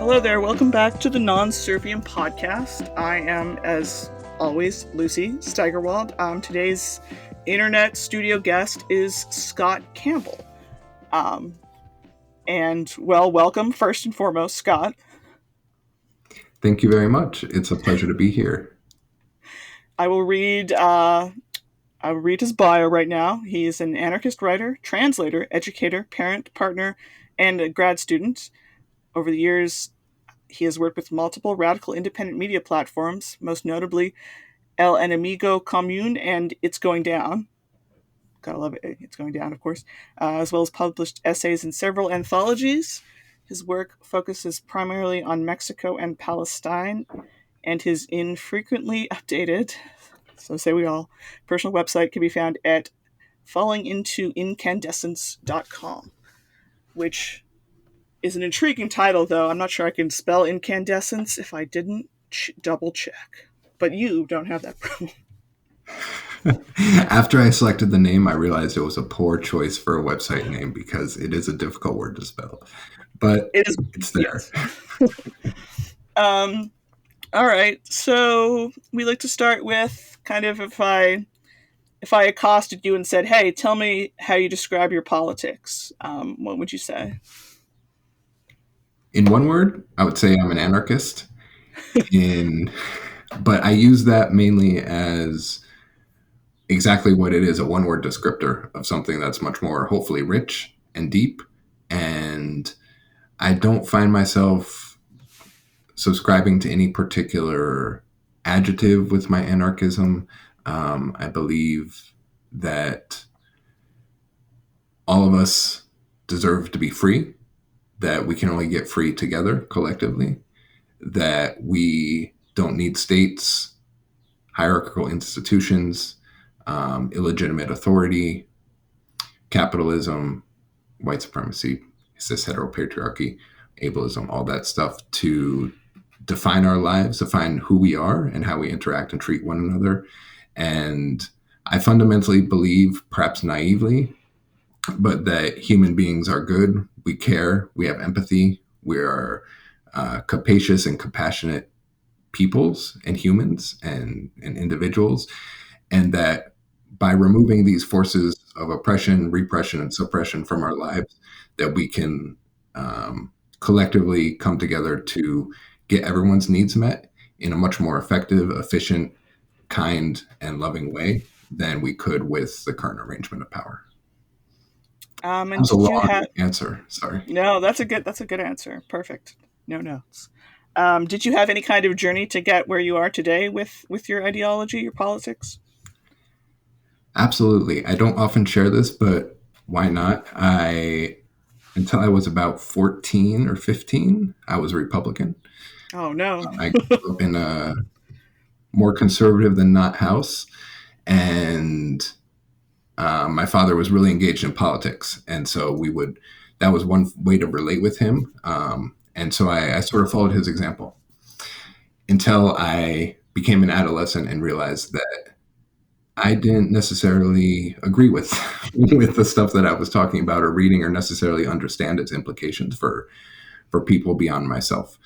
Hello there, welcome back to the Non-Serviam podcast. I am, as always, Lucy Steigerwald. Today's internet studio guest is Scott Campbell. Welcome, first and foremost, Scott. Thank you very much. It's a pleasure to be here. I will read his bio right now. He's an anarchist writer, translator, educator, parent, partner, and a grad student. Over the years, he has worked with multiple radical independent media platforms, most notably Enemigo, Común, and It's Going Down. Gotta love it. It's Going Down, of course. As well as published essays in several anthologies. His work focuses primarily on Mexico and Palestine, and his infrequently updated, so say we all, personal website can be found at fallingintoincandescence.com, which is an intriguing title, though. I'm not sure I can spell incandescence if I didn't double check. But you don't have that problem. After I selected the name, I realized it was a poor choice for a website name because it is a difficult word to spell. But it's there. Yes. All right. So we like to start with kind of if I accosted you and said, "Hey, tell me how you describe your politics," what would you say? In one word, I would say I'm an anarchist. But I use that mainly as exactly what it is, a one-word descriptor of something that's much more hopefully rich and deep. And I don't find myself subscribing to any particular adjective with my anarchism. I believe that all of us deserve to be free, that we can only get free together collectively, that we don't need states, hierarchical institutions, illegitimate authority, capitalism, white supremacy, cis heteropatriarchy, ableism, all that stuff to define our lives, define who we are and how we interact and treat one another. And I fundamentally believe, perhaps naively, but that human beings are good. We care. We have empathy. We are capacious and compassionate peoples and humans and individuals. And that by removing these forces of oppression, repression, and suppression from our lives, that we can collectively come together to get everyone's needs met in a much more effective, efficient, kind, and loving way than we could with the current arrangement of power. And that's a long answer. Sorry. No, that's a good answer. Perfect. No notes. Did you have any kind of journey to get where you are today with your ideology, your politics? Absolutely. I don't often share this, but why not? Until I was about 14 or 15, I was a Republican. Oh, no. I grew up in a more conservative than not house. And my father was really engaged in politics. And so that was one way to relate with him. And so I sort of followed his example until I became an adolescent and realized that I didn't necessarily agree with the stuff that I was talking about or reading, or necessarily understand its implications for people beyond myself.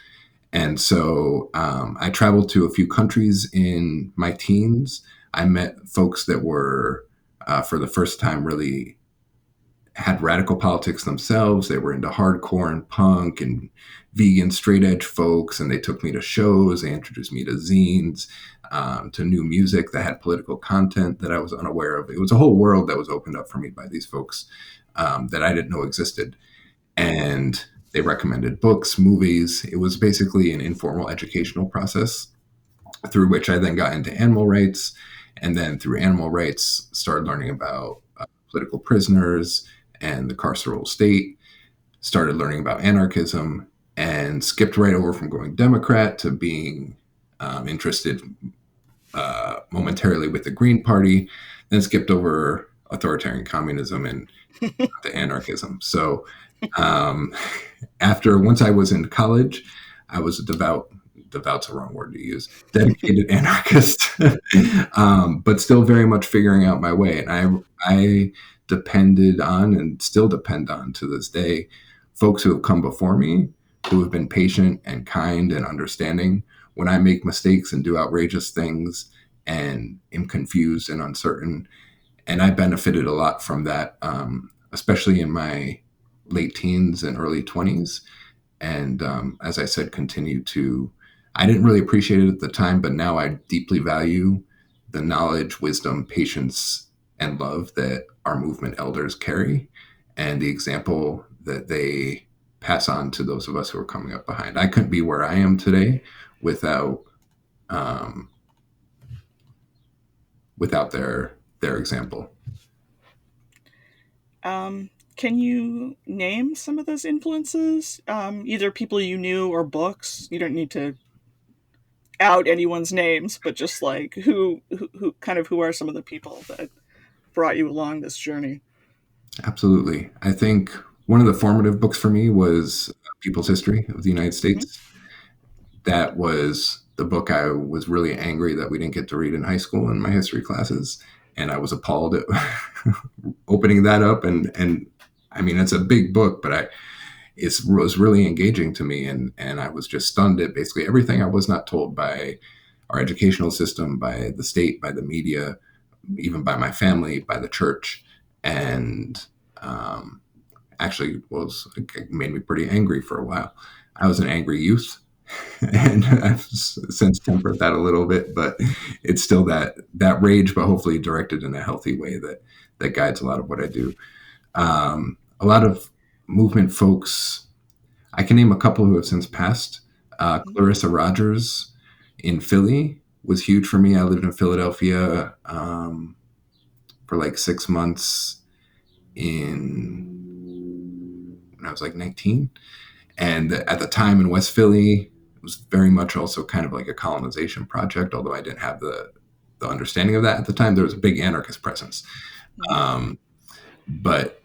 And so I traveled to a few countries in my teens. I met folks that were, for the first time, really had radical politics themselves. They were into hardcore and punk and vegan straight edge folks, and they took me to shows. They introduced me to zines, to new music that had political content that I was unaware of. It was a whole world that was opened up for me by these folks that I didn't know existed. And they recommended books, movies. It was basically an informal educational process through which I then got into animal rights, and then through animal rights started learning about political prisoners and the carceral state, started learning about anarchism, and skipped right over from going Democrat to being interested momentarily with the Green Party, then skipped over authoritarian communism and to anarchism. So once I was in college, I was a devout's the wrong word to use, dedicated anarchist, but still very much figuring out my way. And I depended on, and still depend on to this day, folks who have come before me who have been patient and kind and understanding when I make mistakes and do outrageous things and am confused and uncertain. And I benefited a lot from that, especially in my late teens and early 20s. And as I said, continue to, I didn't really appreciate it at the time, but now I deeply value the knowledge, wisdom, patience, and love that our movement elders carry and the example that they pass on to those of us who are coming up behind. I couldn't be where I am today without um, without their example. Can you name some of those influences? Either people you knew or books. You don't need to out anyone's names, but just like who kind of who are some of the people that brought you along this journey? Absolutely. I think one of the formative books for me was People's History of the United Mm-hmm. States. That was the book I was really angry that we didn't get to read in high school in my history classes. And I was appalled at opening that up. And I mean, it's a big book, but it was really engaging to me. And I was just stunned at basically everything I was not told by our educational system, by the state, by the media, even by my family, by the church. And um, actually was it made me pretty angry for a while. I was an angry youth, and I've since tempered that a little bit, but it's still that rage, but hopefully directed in a healthy way that guides a lot of what I do. A lot of movement folks, I can name a couple who have since passed. Clarissa Rogers in Philly was huge for me. I lived in Philadelphia for like 6 months in when I was like 19. And at the time in West Philly, it was very much also kind of like a colonization project, although I didn't have the understanding of that at the time. There was a big anarchist presence. Mm-hmm. Um, but,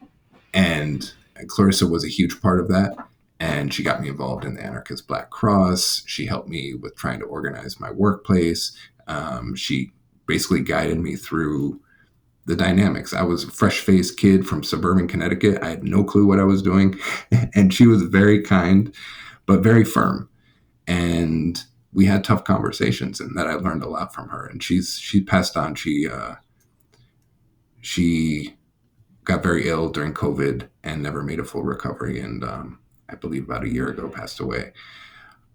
and Clarissa was a huge part of that. And she got me involved in the Anarchist Black Cross. She helped me with trying to organize my workplace. She basically guided me through the dynamics. I was a fresh faced kid from suburban Connecticut. I had no clue what I was doing. And she was very kind, but very firm. And we had tough conversations, and that I learned a lot from her. And she passed on. She got very ill during COVID and never made a full recovery. And I believe about a year ago passed away.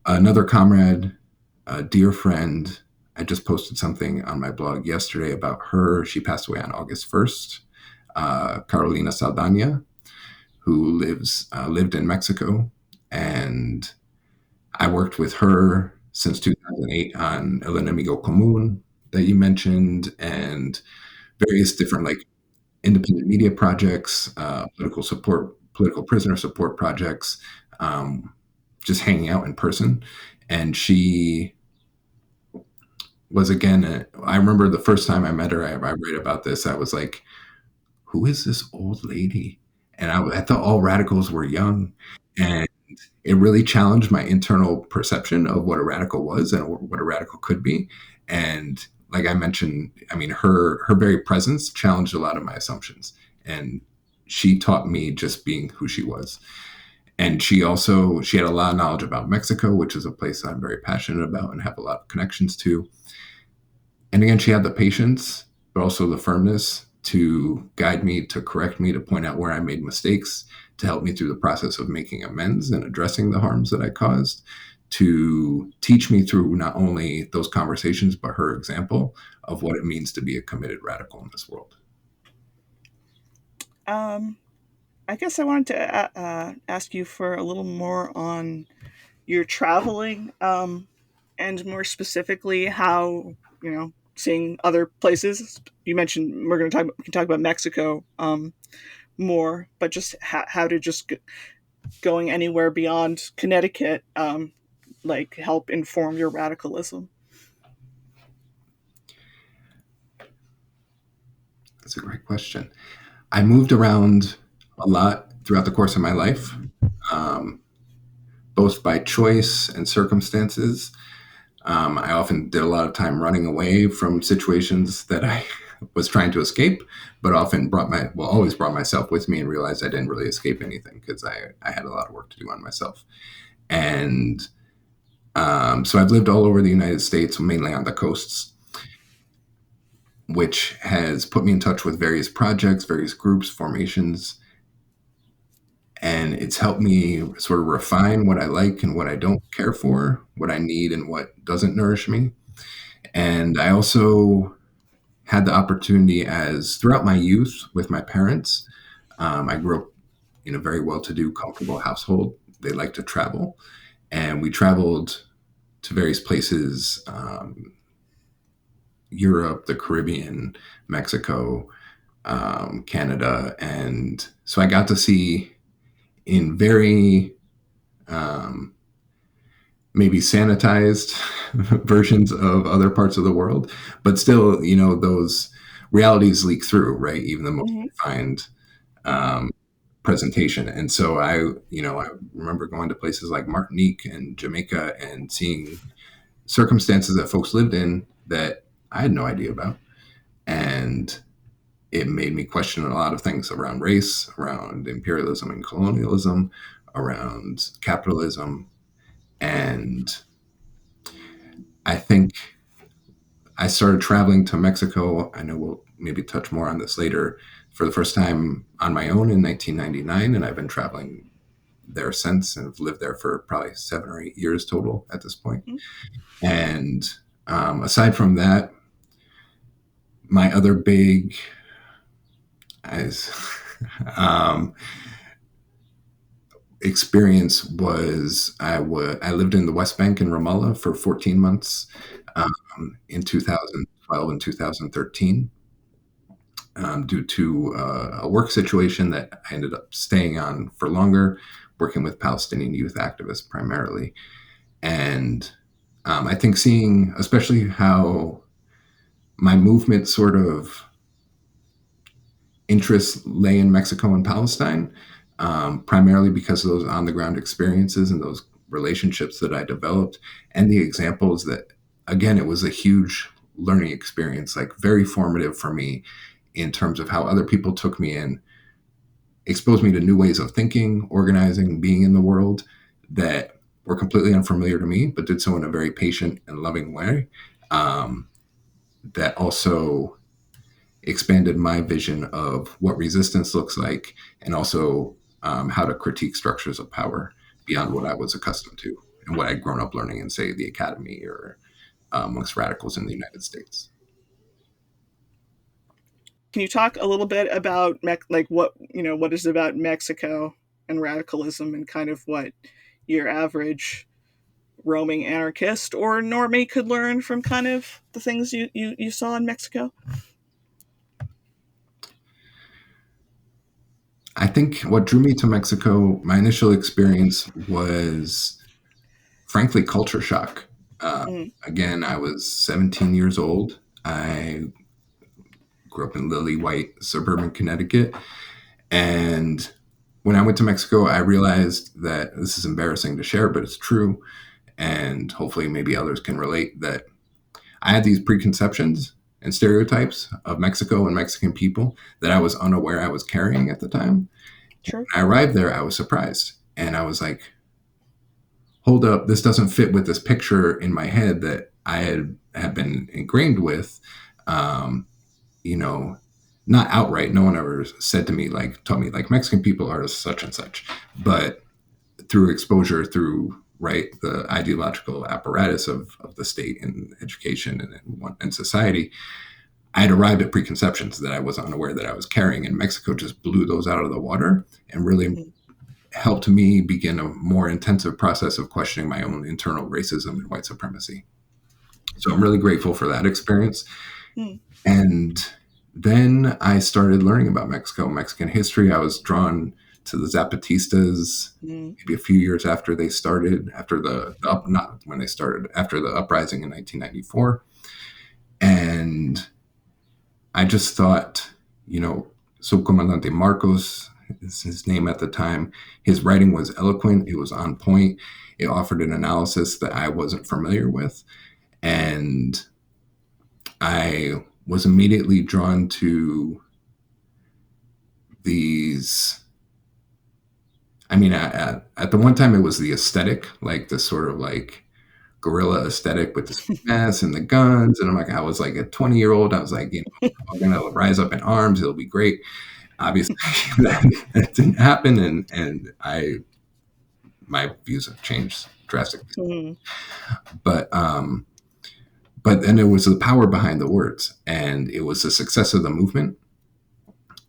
Another comrade, a dear friend, I just posted something on my blog yesterday about her. She passed away on August 1st. Carolina Saldana, who lived in Mexico. And I worked with her since 2008 on El Enemigo Común that you mentioned, and various different like independent media projects, political prisoner support projects, just hanging out in person. And she was again, I remember the first time I met her, I read about this, I was like, who is this old lady? And I thought all radicals were young. And it really challenged my internal perception of what a radical was and what a radical could be. And like I mentioned, I mean, her very presence challenged a lot of my assumptions. And she taught me just being who she was. And she had a lot of knowledge about Mexico, which is a place I'm very passionate about and have a lot of connections to. And again, she had the patience, but also the firmness to guide me, to correct me, to point out where I made mistakes, to help me through the process of making amends and addressing the harms that I caused, to teach me through not only those conversations, but her example of what it means to be a committed radical in this world. Um, I guess I wanted to ask you for a little more on your traveling, and more specifically how seeing other places. You mentioned we can talk about Mexico more, but just how to just going anywhere beyond Connecticut, like help inform your radicalism. That's a great question. I moved around a lot throughout the course of my life, um, both by choice and circumstances. I often did a lot of time running away from situations that I was trying to escape, but often always brought myself with me and realized I didn't really escape anything because I had a lot of work to do on myself. And so I've lived all over the United States, mainly on the coasts, which has put me in touch with various projects, various groups, formations, and it's helped me sort of refine what I like and what I don't care for, what I need and what doesn't nourish me. And I also had the opportunity as throughout my youth with my parents. I grew up in a very well-to-do, comfortable household. They like to travel, and we traveled to various places, Europe, the Caribbean, Mexico, Canada. And so I got to see in very maybe sanitized versions of other parts of the world, but still, those realities leak through, right? Even the most Hmm. refined um, presentation. And so I remember going to places like Martinique and Jamaica and seeing circumstances that folks lived in that I had no idea about. And it made me question a lot of things around race, around imperialism and colonialism, around capitalism. And I think I started traveling to Mexico. I know we'll maybe touch more on this later, for the first time on my own in 1999. And I've been traveling there since and have lived there for probably 7 or 8 years total at this point. And aside from that, my other big as, um, experience was I lived in the West Bank in Ramallah for 14 months in 2012 and 2013 due to a work situation that I ended up staying on for longer, working with Palestinian youth activists primarily. And I think seeing, especially how my movement sort of interests lay in Mexico and Palestine, primarily because of those on the ground experiences and those relationships that I developed, and the examples that, again, it was a huge learning experience, like very formative for me in terms of how other people took me in, exposed me to new ways of thinking, organizing, being in the world that were completely unfamiliar to me, but did so in a very patient and loving way. Um, that also expanded my vision of what resistance looks like, and also how to critique structures of power beyond what I was accustomed to and what I'd grown up learning in, say, the academy or amongst radicals in the United States. Can you talk a little bit about like what is about Mexico and radicalism and kind of what your average roaming anarchist or normie could learn from kind of the things you saw in Mexico? I think what drew me to Mexico, my initial experience was frankly culture shock. Uh, Mm-hmm. Again, I was 17 years old. I grew up in lily white suburban Connecticut. And when I went to Mexico, I realized that this is embarrassing to share, but it's true. And hopefully, maybe others can relate that I had these preconceptions and stereotypes of Mexico and Mexican people that I was unaware I was carrying at the time. Sure. When I arrived there, I was surprised. And I was like, hold up, this doesn't fit with this picture in my head that had been ingrained with. Um, you know, Not outright. No one ever said to me, like, told me, like, Mexican people are such and such. But through exposure, through, right, the ideological apparatus of the state and education and society, I had arrived at preconceptions that I was unaware that I was carrying. And Mexico just blew those out of the water and really Mm-hmm. helped me begin a more intensive process of questioning my own internal racism and white supremacy. So I'm really grateful for that experience. Mm-hmm. And then I started learning about Mexico, Mexican history. I was drawn to the Zapatistas maybe a few years after they started, after not when they started, after the uprising in 1994. And I just thought, Subcomandante Marcos is his name at the time. His writing was eloquent, it was on point, it offered an analysis that I wasn't familiar with. And I was immediately drawn to these I mean, at the one time it was the aesthetic, like the sort of like guerrilla aesthetic with the mask and the guns. And I'm like, I was like a 20-year-old. I was like, I'm going to rise up in arms. It'll be great. Obviously, that didn't happen. And my views have changed drastically. Mm-hmm. But, but then it was the power behind the words, and it was the success of the movement.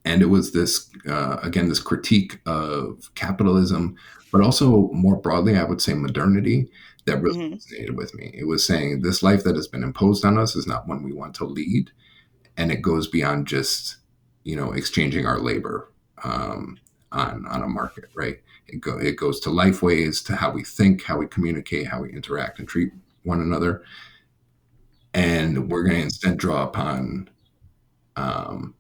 And it was this, again, this critique of capitalism, but also more broadly, I would say modernity, that really Mm-hmm. resonated with me. It was saying this life that has been imposed on us is not one we want to lead. And it goes beyond just, exchanging our labor on a market, right? It goes to life ways, to how we think, how we communicate, how we interact and treat one another. And we're going to instead draw upon um,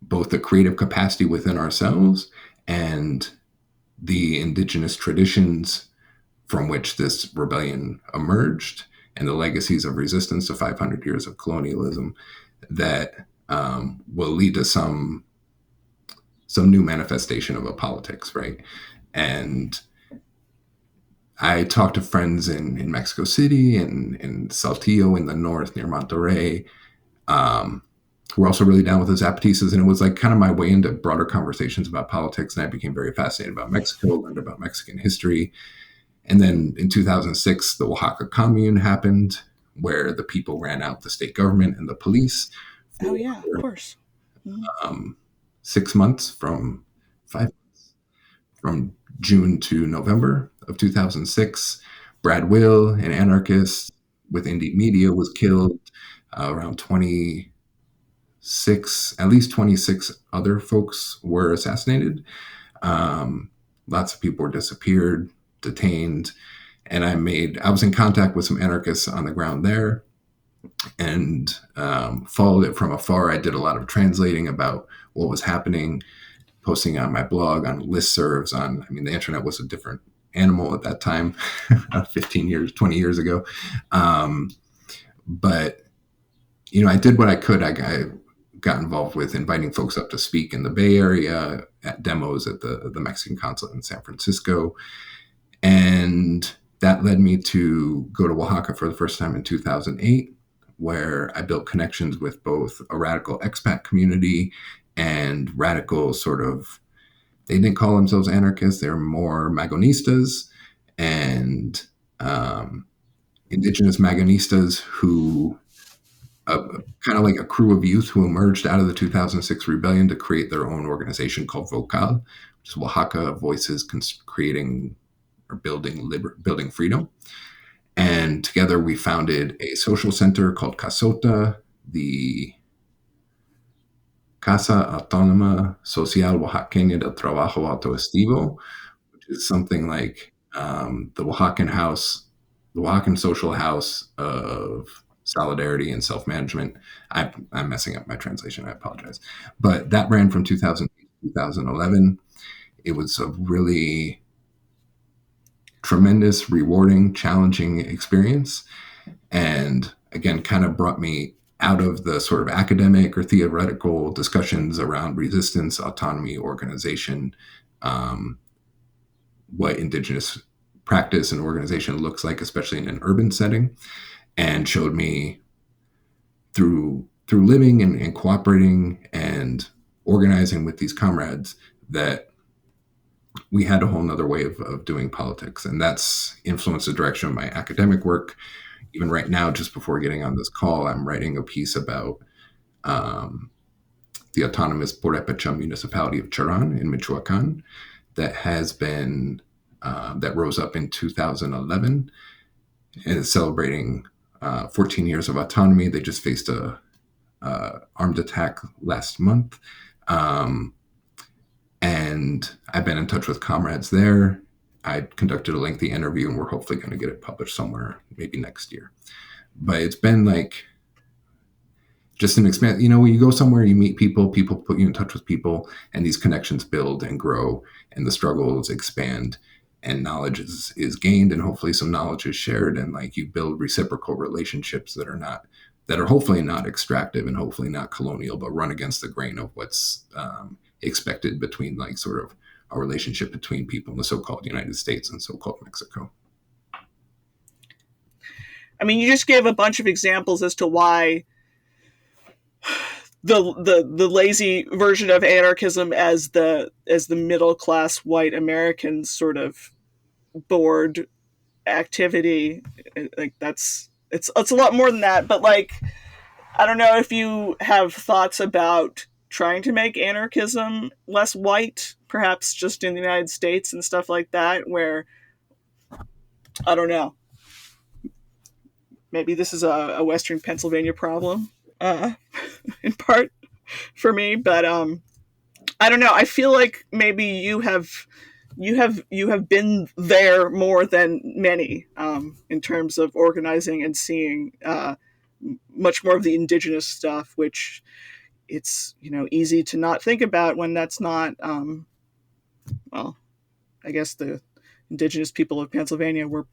both the creative capacity within ourselves and the indigenous traditions from which this rebellion emerged, and the legacies of resistance to 500 years of colonialism that will lead to some new manifestation of a politics, right? And I talked to friends in Mexico City and in Saltillo in the north near Monterrey, who were also really down with the Zapatistas. And it was like kind of my way into broader conversations about politics. And I became very fascinated about Mexico, learned about Mexican history. And then in 2006, the Oaxaca Commune happened, where the people ran out the state government and the police Oh for yeah, of course. Mm-hmm. 6 months, from June to November of 2006. Brad Will, an anarchist with indie media, was killed. Around 26, at least 26 other folks were assassinated. Lots of people were disappeared, detained. And I was in contact with some anarchists on the ground there, and followed it from afar. I did a lot of translating about what was happening, posting on my blog, on listservs, the internet was a different animal at that time, 15 years, 20 years ago. But, I did what I could. I got involved with inviting folks up to speak in the Bay Area at demos at the Mexican consulate in San Francisco. And that led me to go to Oaxaca for the first time in 2008, where I built connections with both a radical expat community and radical sort of, they didn't call themselves anarchists, they were more magonistas, and indigenous magonistas who, kind of like a crew of youth who emerged out of the 2006 rebellion to create their own organization called Vocal, which is Oaxaca Voices Creating or Building Freedom. And together we founded a social center called Casota, the Casa Autónoma Social Oaxaqueña del Trabajo Autoestivo, which is something like the Oaxacan social house of solidarity and self-management. I'm messing up my translation. I apologize. But that ran from 2000 to 2011. It was a really tremendous, rewarding, challenging experience. And again, kind of brought me out of the sort of academic or theoretical discussions around resistance, autonomy, organization, what indigenous practice and organization looks like, especially in an urban setting, and showed me through living and cooperating and organizing with these comrades that we had a whole nother way of doing politics. And that's influenced the direction of my academic work. Even right now, just before getting on this call, I'm writing a piece about the autonomous Purépecha municipality of Cherán in Michoacán that rose up in 2011 and is celebrating 14 years of autonomy. They just faced a armed attack last month. And I've been in touch with comrades there. I conducted a lengthy interview, and we're hopefully going to get it published somewhere, maybe next year. But it's been like just an expand. When you go somewhere, you meet people, people put you in touch with people, and these connections build and grow, and the struggles expand, and knowledge is gained, and hopefully some knowledge is shared, and like you build reciprocal relationships that are hopefully not extractive and hopefully not colonial, but run against the grain of what's expected between like sort of a relationship between people in the so-called United States and so-called Mexico. I mean, you just gave a bunch of examples as to why the lazy version of anarchism as the middle class white Americans sort of bored activity, like that's it's a lot more than that. But like, I don't know if you have thoughts about trying to make anarchism less white, perhaps just in the United States and stuff like that, where I don't know, maybe this is a Western Pennsylvania problem, in part for me. But I don't know. I feel like maybe you have been there more than many, in terms of organizing and seeing much more of the indigenous stuff, which it's easy to not think about when that's not well, I guess the indigenous people of Pennsylvania were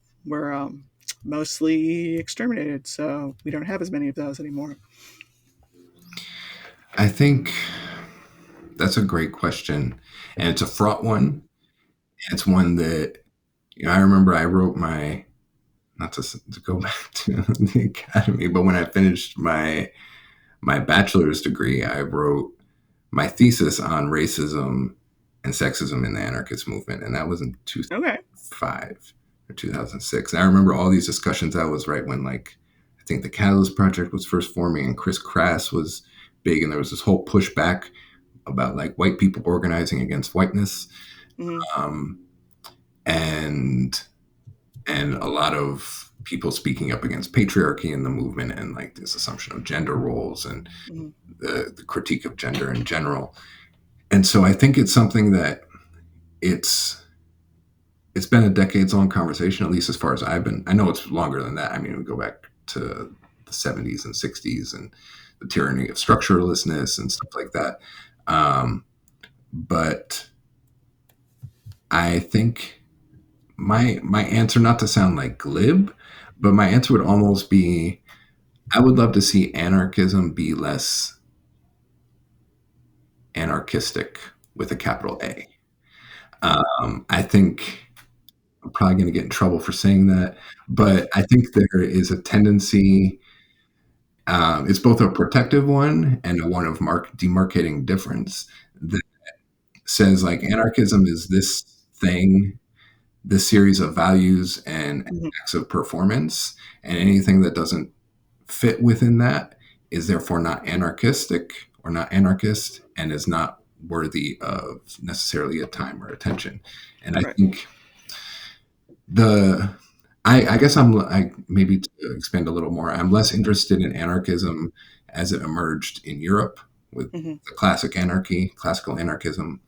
mostly exterminated, so we don't have as many of those anymore. I think that's a great question, and it's a fraught one. It's one that I remember I wrote my, not to go back to the academy, but when I finished my bachelor's degree, I wrote my thesis on racism and sexism in the anarchist movement, and that was in Okay. 2005 or 2006. And I remember all these discussions. That was right when, like, I think the Catalyst Project was first forming, and Chris Krass was big, and there was this whole pushback about like white people organizing against whiteness, Mm-hmm. And a lot of people speaking up against patriarchy in the movement, and like this assumption of gender roles and Mm-hmm. the critique of gender in general. And so I think it's something that it's been a decades-long conversation, at least as far as I've been. I know it's longer than that. I mean, we go back to the 70s and 60s and the tyranny of structuralistness and stuff like that. But I think my answer, not to sound like glib, but my answer would almost be, I would love to see anarchism be less anarchistic with a capital A. I think I'm probably going to get in trouble for saying that, but I think there is a tendency. It's both a protective one and a one of demarcating difference that says like anarchism is this thing, this series of values and Mm-hmm. acts of performance, and anything that doesn't fit within that is therefore not anarchistic or not anarchist, and is not worthy of necessarily a time or attention. And I Right. think I guess maybe to expand a little more, I'm less interested in anarchism as it emerged in Europe with Mm-hmm. the classic anarchy, classical anarchism.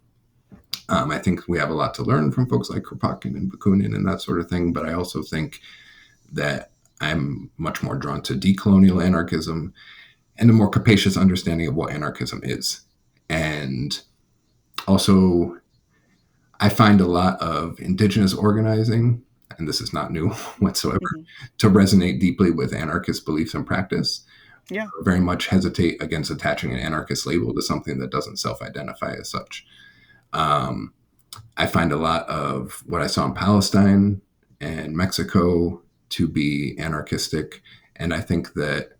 I think we have a lot to learn from folks like Kropotkin and Bakunin and that sort of thing, but I also think that I'm much more drawn to decolonial anarchism and a more capacious understanding of what anarchism is. And also, I find a lot of indigenous organizing, and this is not new whatsoever, Mm-hmm. to resonate deeply with anarchist beliefs and practice. Yeah. I very much hesitate against attaching an anarchist label to something that doesn't self-identify as such. I find a lot of what I saw in Palestine and Mexico to be anarchistic. And I think that,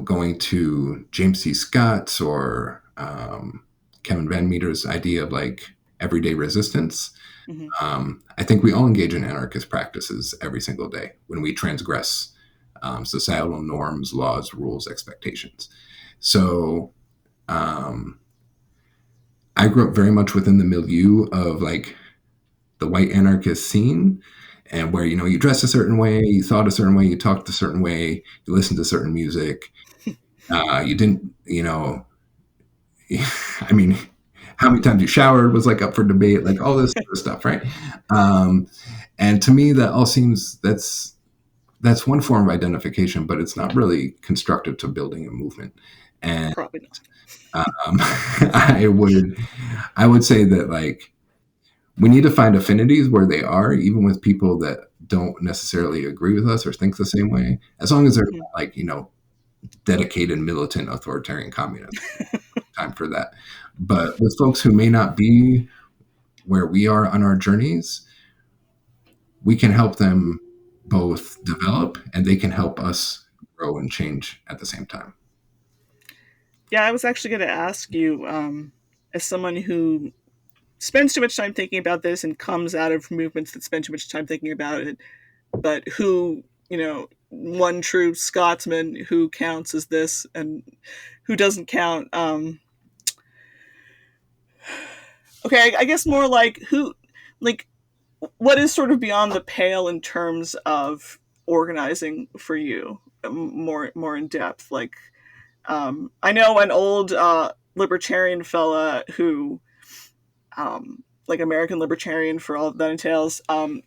going to James C. Scott's or Kevin Van Meter's idea of like everyday resistance, Mm-hmm. I think we all engage in anarchist practices every single day when we transgress societal norms, laws, rules, expectations. So I grew up very much within the milieu of like the white anarchist scene, and where you dressed a certain way, you thought a certain way, you talked a certain way, you listened to certain music. You didn't, I mean, how many times you showered was like up for debate, like all this sort of stuff, right? And to me, that all seems that's one form of identification, but it's not really constructive to building a movement. And Probably not. I would say that like we need to find affinities where they are, even with people that don't necessarily agree with us or think the same way, as long as they're Mm-hmm. like dedicated militant authoritarian communists. Time for that. But with folks who may not be where we are on our journeys, we can help them both develop and they can help us grow and change at the same time. Yeah, I was actually going to ask you, as someone who spends too much time thinking about this and comes out of movements that spend too much time thinking about it, but who, one true Scotsman who counts as this and who doesn't count. Okay, I guess more like who, like, what is sort of beyond the pale in terms of organizing for you, more in depth. Like, I know an old libertarian fella who, like American libertarian for all that entails,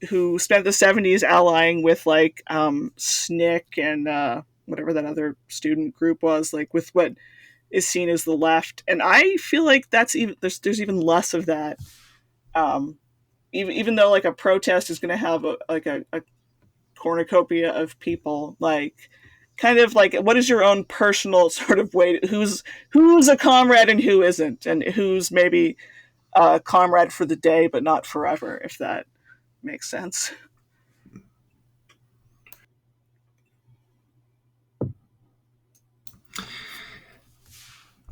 who spent the 70s allying with like SNCC and whatever that other student group was, like with what is seen as the left. And I feel like that's even there's even less of that. Even though like a protest is going to have a cornucopia of people, like kind of like what is your own personal sort of way to, who's a comrade and who isn't, and who's maybe a comrade for the day but not forever, if that makes sense.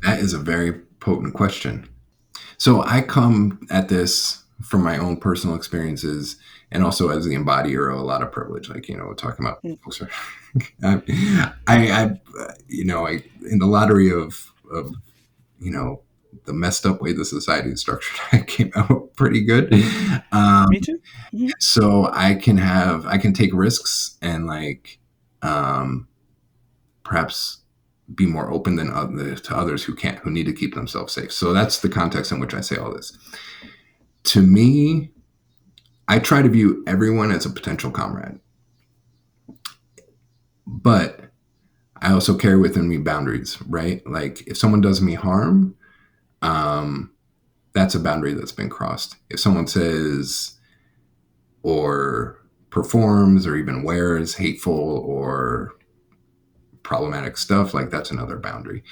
That is a very potent question. So I come at this from my own personal experiences and also as the embodier of a lot of privilege, like, talking about folks are, in the lottery of, the messed up way the society is structured, I came out pretty good. Me too. Mm-hmm. So I can take risks and like, perhaps be more open than to others who can't, who need to keep themselves safe. So that's the context in which I say all this. To me, I try to view everyone as a potential comrade, but I also carry within me boundaries, right? Like if someone does me harm, that's a boundary that's been crossed. If someone says or performs or even wears hateful or problematic stuff, like that's another boundary.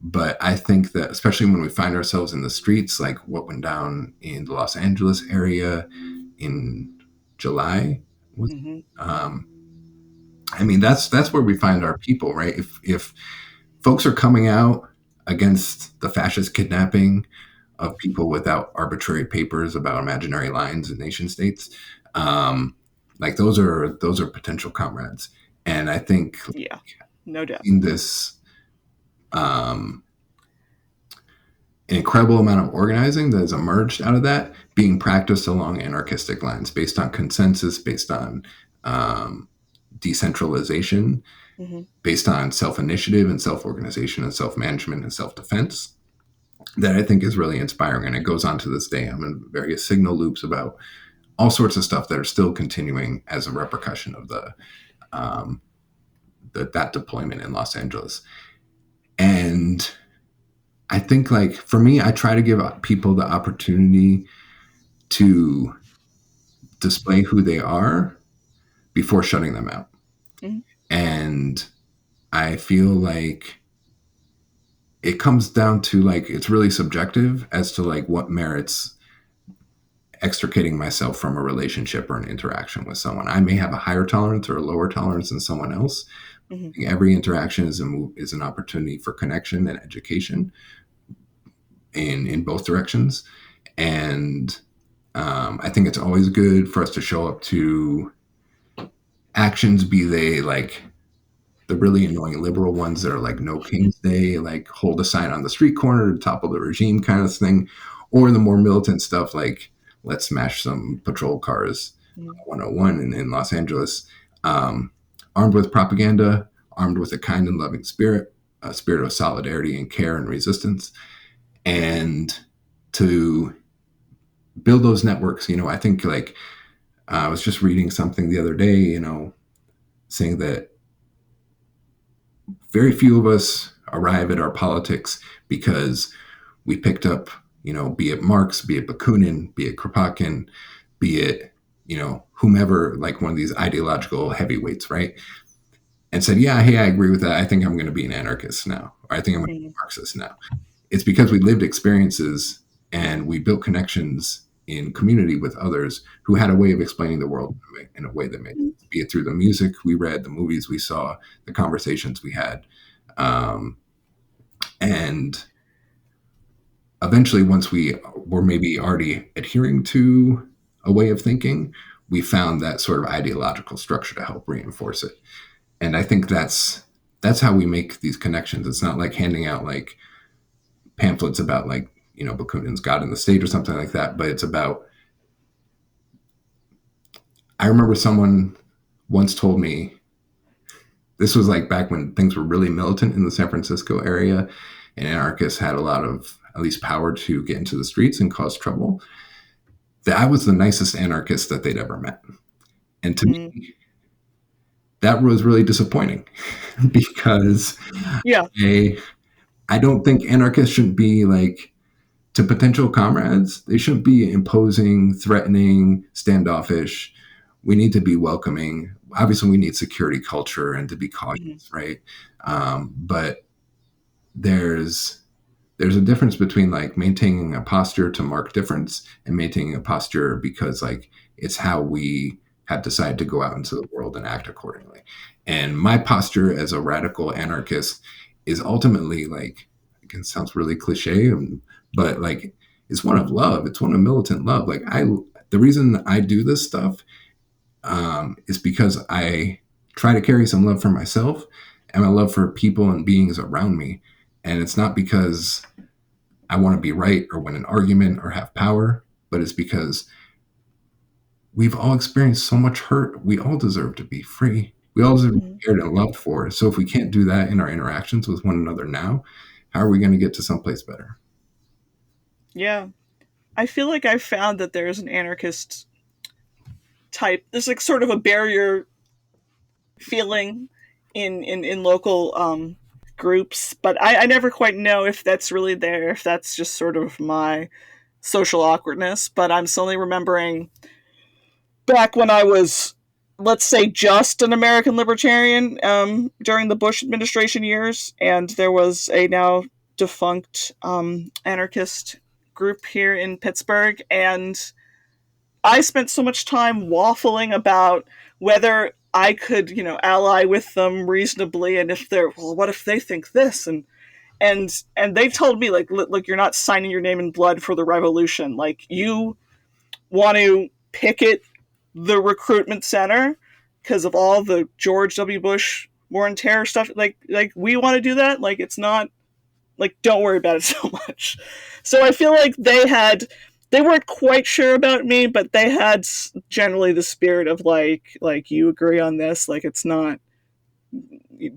But I think that especially when we find ourselves in the streets, like what went down in the Los Angeles area in July, Mm-hmm. I mean, that's where we find our people, right? If folks are coming out against the fascist kidnapping of people without arbitrary papers about imaginary lines and nation states, like those are potential comrades. And I think, Yeah, no doubt. in this an incredible amount of organizing that has emerged out of that being practiced along anarchistic lines based on consensus, based on decentralization, Mm-hmm. based on self-initiative and self-organization and self-management and self-defense, that I think is really inspiring. And it goes on to this day. I'm in various signal loops about all sorts of stuff that are still continuing as a repercussion of that deployment in Los Angeles. And I think, like, for me, I try to give people the opportunity to display who they are before shutting them out. Mm-hmm. And I feel like it comes down to, like, it's really subjective as to, like, what merits extricating myself from a relationship or an interaction with someone. I may have a higher tolerance or a lower tolerance than someone else. Mm-hmm. Every interaction is an opportunity for connection and education in both directions. And I think it's always good for us to show up to actions, be they like the really annoying liberal ones that are like No King's Day, like hold a sign on the street corner to topple the regime kind of thing, or the more militant stuff like let's smash some patrol cars, 101 in Los Angeles, armed with propaganda, armed with a kind and loving spirit, a spirit of solidarity and care and resistance. And to build those networks, I think, like, I was just reading something the other day, saying that very few of us arrive at our politics because we picked up, be it Marx, be it Bakunin, be it Kropotkin, be it, whomever, like one of these ideological heavyweights, right? And said, yeah, hey, I agree with that. I think I'm going to be an anarchist now, or I think I'm going to be a Marxist now. It's because we lived experiences and we built connections in community with others who had a way of explaining the world in a way that made sense, be it through the music we read, the movies we saw, the conversations we had. Um, and eventually, once we were maybe already adhering to a way of thinking, we found that sort of ideological structure to help reinforce it. And I think that's how we make these connections. It's not like handing out like pamphlets about like, Bakunin's God in the State or something like that, but it's about, I remember someone once told me, this was like back when things were really militant in the San Francisco area, and anarchists had a lot of at least power to get into the streets and cause trouble, that I was the nicest anarchist that they'd ever met. And to Mm-hmm. me, that was really disappointing because Yeah. I, I don't think anarchists shouldn't be like, to potential comrades, they shouldn't be imposing, threatening, standoffish. We need to be welcoming. Obviously, we need security culture and to be Mm-hmm. cautious, right? But there's there's a difference between like maintaining a posture to mark difference and maintaining a posture because like it's how we have decided to go out into the world and act accordingly. And my posture as a radical anarchist is ultimately like, it sounds really cliche, but like it's one of love. It's one of militant love. Like the reason I do this stuff is because I try to carry some love for myself and my love for people and beings around me. And it's not because I want to be right or win an argument or have power, but it's because we've all experienced so much hurt. We all deserve to be free. We all deserve to Mm-hmm. be cared and loved for. So if we can't do that in our interactions with one another now, how are we going to get to someplace better? Yeah. I feel like I've found that there's an anarchist type. There's like sort of a barrier feeling in local groups, but I never quite know if that's really there, if that's just sort of my social awkwardness. But I'm suddenly remembering back when I was, let's say, just an American libertarian during the Bush administration years, and there was a now defunct anarchist group here in Pittsburgh, and I spent so much time waffling about whether I could, ally with them reasonably, and if they're, well, what if they think this, and they told me like, look, you're not signing your name in blood for the revolution. Like, you want to picket the recruitment center because of all the George W. Bush war and terror stuff. Like we want to do that. Like, it's not, like, don't worry about it so much. So I feel like they weren't quite sure about me, but they had generally the spirit of like you agree on this. Like, it's not,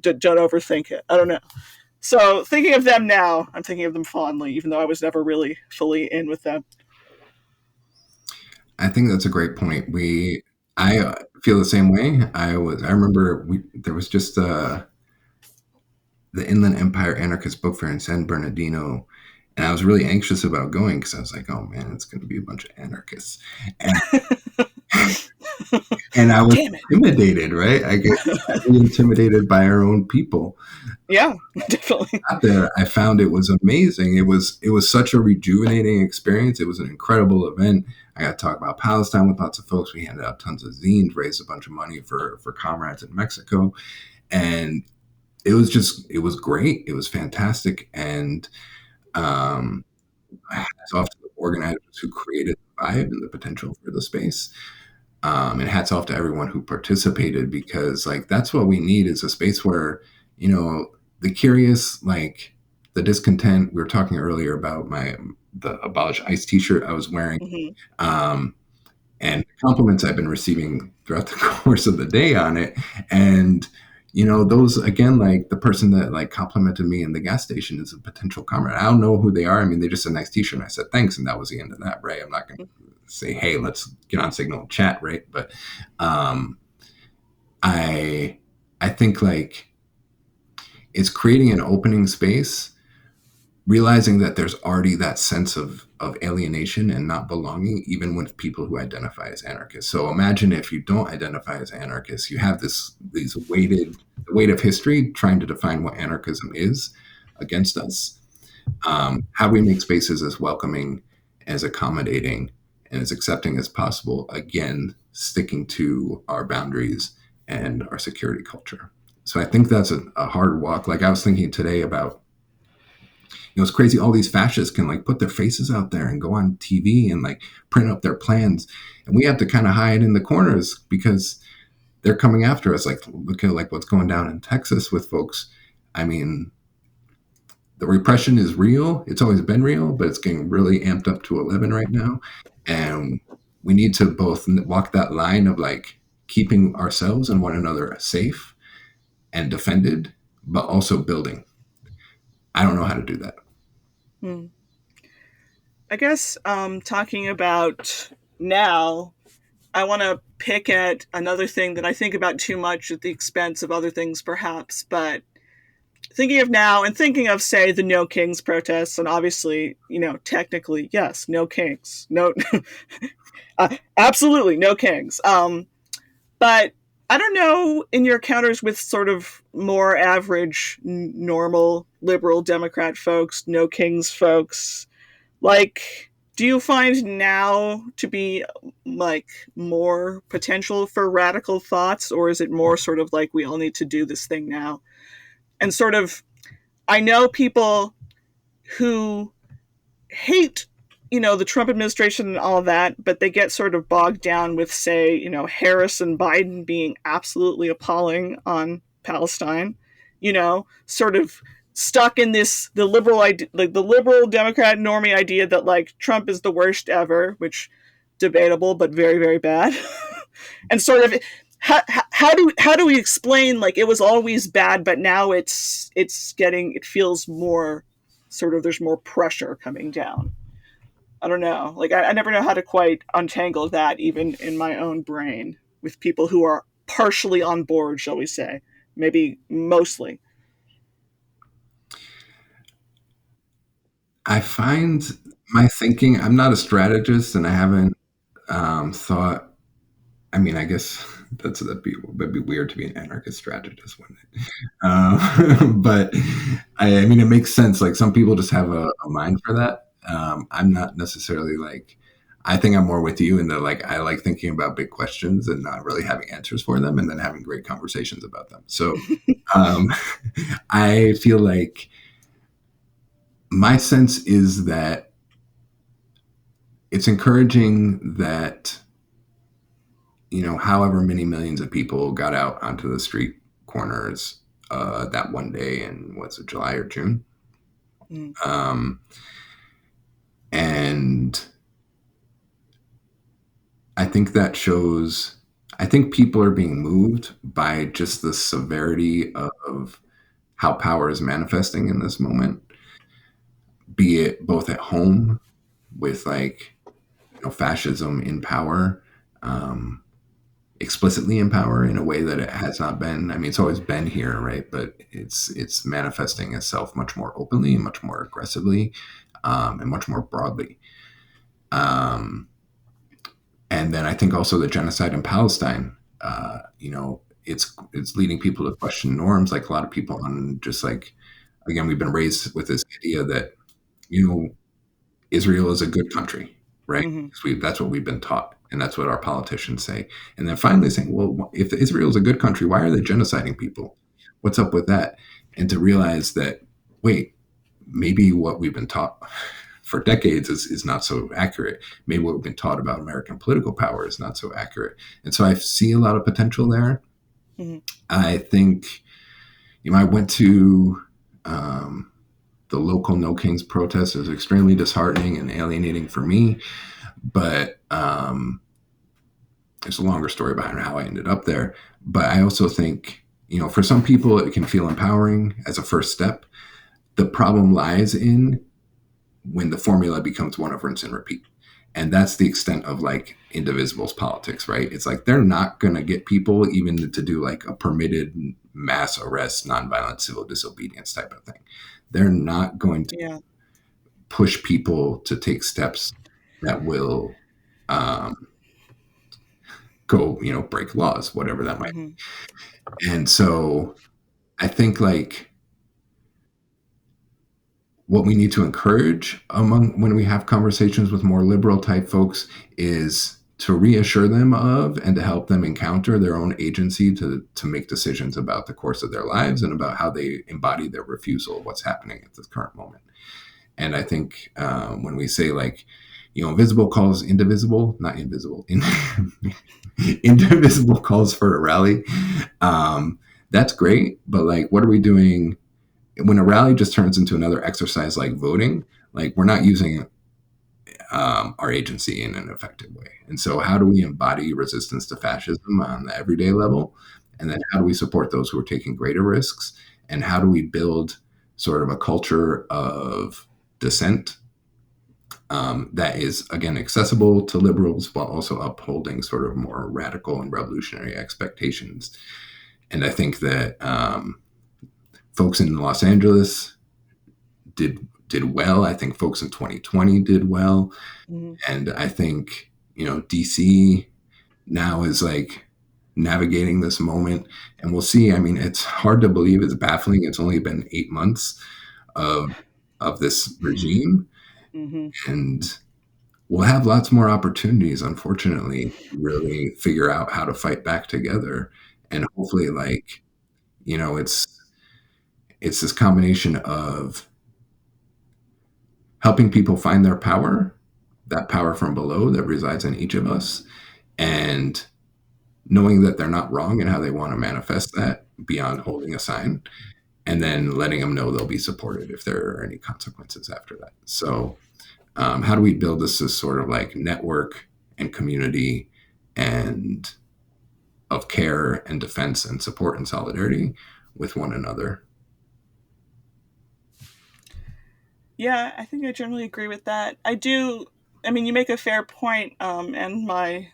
don't overthink it. I don't know. So thinking of them now, I'm thinking of them fondly, even though I was never really fully in with them. I think that's a great point. I feel the same way. I remember there was just the Inland Empire Anarchist Book Fair in San Bernardino, and I was really anxious about going because I was like, oh man, it's going to be a bunch of anarchists, and, and I was Damn it. intimidated. Right, I get really intimidated by our own people. Yeah, definitely. Out there, I found it was amazing. It was such a rejuvenating experience. It was an incredible event. I got to talk about Palestine with lots of folks. We handed out tons of zines, raised a bunch of money for comrades in Mexico, and it was great. It was fantastic, and um, hats off to the organizers who created the vibe and the potential for the space. And hats off to everyone who participated because like that's what we need is a space where the curious, like the discontent. We were talking earlier about the Abolish ICE T-shirt I was wearing, Hmm. um, and compliments I've been receiving throughout the course of the day on it. And those again, like the person that like complimented me in the gas station is a potential comrade. I don't know who they are. I mean, they just said nice T-shirt, and I said thanks, and that was the end of that. Right? I'm not going to say, hey, let's get on Signal and chat, right? But um, I I think like it's creating an opening space, realizing that there's already that sense of alienation and not belonging, even with people who identify as anarchists. So imagine if you don't identify as anarchists, you have these the weight of history trying to define what anarchism is against us. How do we make spaces as welcoming, as accommodating, and as accepting as possible, again, sticking to our boundaries and our security culture. So I think that's a hard walk. Like I was thinking today about, it's crazy. All these fascists can like put their faces out there and go on TV and like print up their plans. And we have to kind of hide in the corners because they're coming after us. Like, look at like what's going down in Texas with folks. I mean, the repression is real. It's always been real, but it's getting really amped up to 11 right now. And we need to both walk that line of like keeping ourselves and one another safe and defended, but also building. I don't know how to do that. Hmm. I guess talking about now, I want to pick at another thing that I think about too much at the expense of other things, perhaps. But thinking of now and thinking of, say, the No Kings protests, and obviously, technically, yes, no kings, no, absolutely no kings. But I don't know, in your encounters with sort of more average, normal, liberal Democrat folks, no kings folks, like, do you find now to be like more potential for radical thoughts, or is it more sort of like we all need to do this thing now? And sort of, I know people who hate, the Trump administration and all of that, but they get sort of bogged down with, say, Harris and Biden being absolutely appalling on Palestine, sort of stuck in this the liberal idea, like the liberal Democrat normie idea that like Trump is the worst ever, which debatable but very very bad, and sort of how do we explain like it was always bad, but now it feels more sort of there's more pressure coming down. I don't know. Like I never know how to quite untangle that, even in my own brain, with people who are partially on board, shall we say, maybe mostly. I find my thinking, I'm not a strategist and I haven't thought, I mean, I guess that'd be weird to be an anarchist strategist, wouldn't it? But I mean, it makes sense. Like some people just have a mind for that. I'm not necessarily like, I think I'm more with you in that like I like thinking about big questions and not really having answers for them and then having great conversations about them. So um, I feel like my sense is that it's encouraging that, however many millions of people got out onto the street corners that one day in what's it, July or June. Mm. Um, and I think that shows, I think people are being moved by just the severity of how power is manifesting in this moment, be it both at home with like, fascism in power, um, explicitly in power in a way that it has not been. I mean, it's always been here, right? But it's manifesting itself much more openly and much more aggressively, and much more broadly. Um, and then I think also the genocide in Palestine, it's leading people to question norms. Like a lot of people on just like, again, we've been raised with this idea that you know Israel is a good country, right? Hmm. That's what we've been taught, and that's what our politicians say. And then finally saying, well, if Israel is a good country, why are they genociding people? What's up with that? And to realize that, wait, maybe what we've been taught for decades is not so accurate. Maybe what we've been taught about American political power is not so accurate. And so I see a lot of potential there. Hmm. I think, I went to um, the local No Kings protest. It was extremely disheartening and alienating for me. But there's a longer story behind how I ended up there. But I also think, for some people, it can feel empowering as a first step. The problem lies in when the formula becomes one of rinse and repeat. And that's the extent of like indivisibles politics, right? It's like they're not going to get people even to do like a permitted mass arrest, nonviolent civil disobedience type of thing. They're not going to Yeah. push people to take steps that will um, go, break laws, whatever that might Hmm. be. And so I think like what we need to encourage among when we have conversations with more liberal type folks is to reassure them of and to help them encounter their own agency to make decisions about the course of their lives and about how they embody their refusal of what's happening at this current moment. And I think when we say like, invisible calls indivisible, not invisible, indivisible calls for a rally, that's great. But like, what are we doing when a rally just turns into another exercise like voting? Like, we're not using our agency in an effective way. And so, how do we embody resistance to fascism on the everyday level? And then, how do we support those who are taking greater risks? And how do we build sort of a culture of dissent that is, again, accessible to liberals, while also upholding sort of more radical and revolutionary expectations? And I think that folks in Los Angeles did well. I think folks in 2020 did well. Mm-hmm. And I think, DC now is like navigating this moment, and we'll see. I mean, it's hard to believe, it's baffling. It's only been 8 months of this regime. Mm-hmm. And we'll have lots more opportunities, unfortunately, to really figure out how to fight back together. And hopefully, like, it's this combination of helping people find their power, that power from below that resides in each of us, and knowing that they're not wrong in how they want to manifest that beyond holding a sign, and then letting them know they'll be supported if there are any consequences after that. So how do we build this as sort of like network and community and of care and defense and support and solidarity with one another? Yeah, I think I generally agree with that. I do. I mean, you make a fair point, and my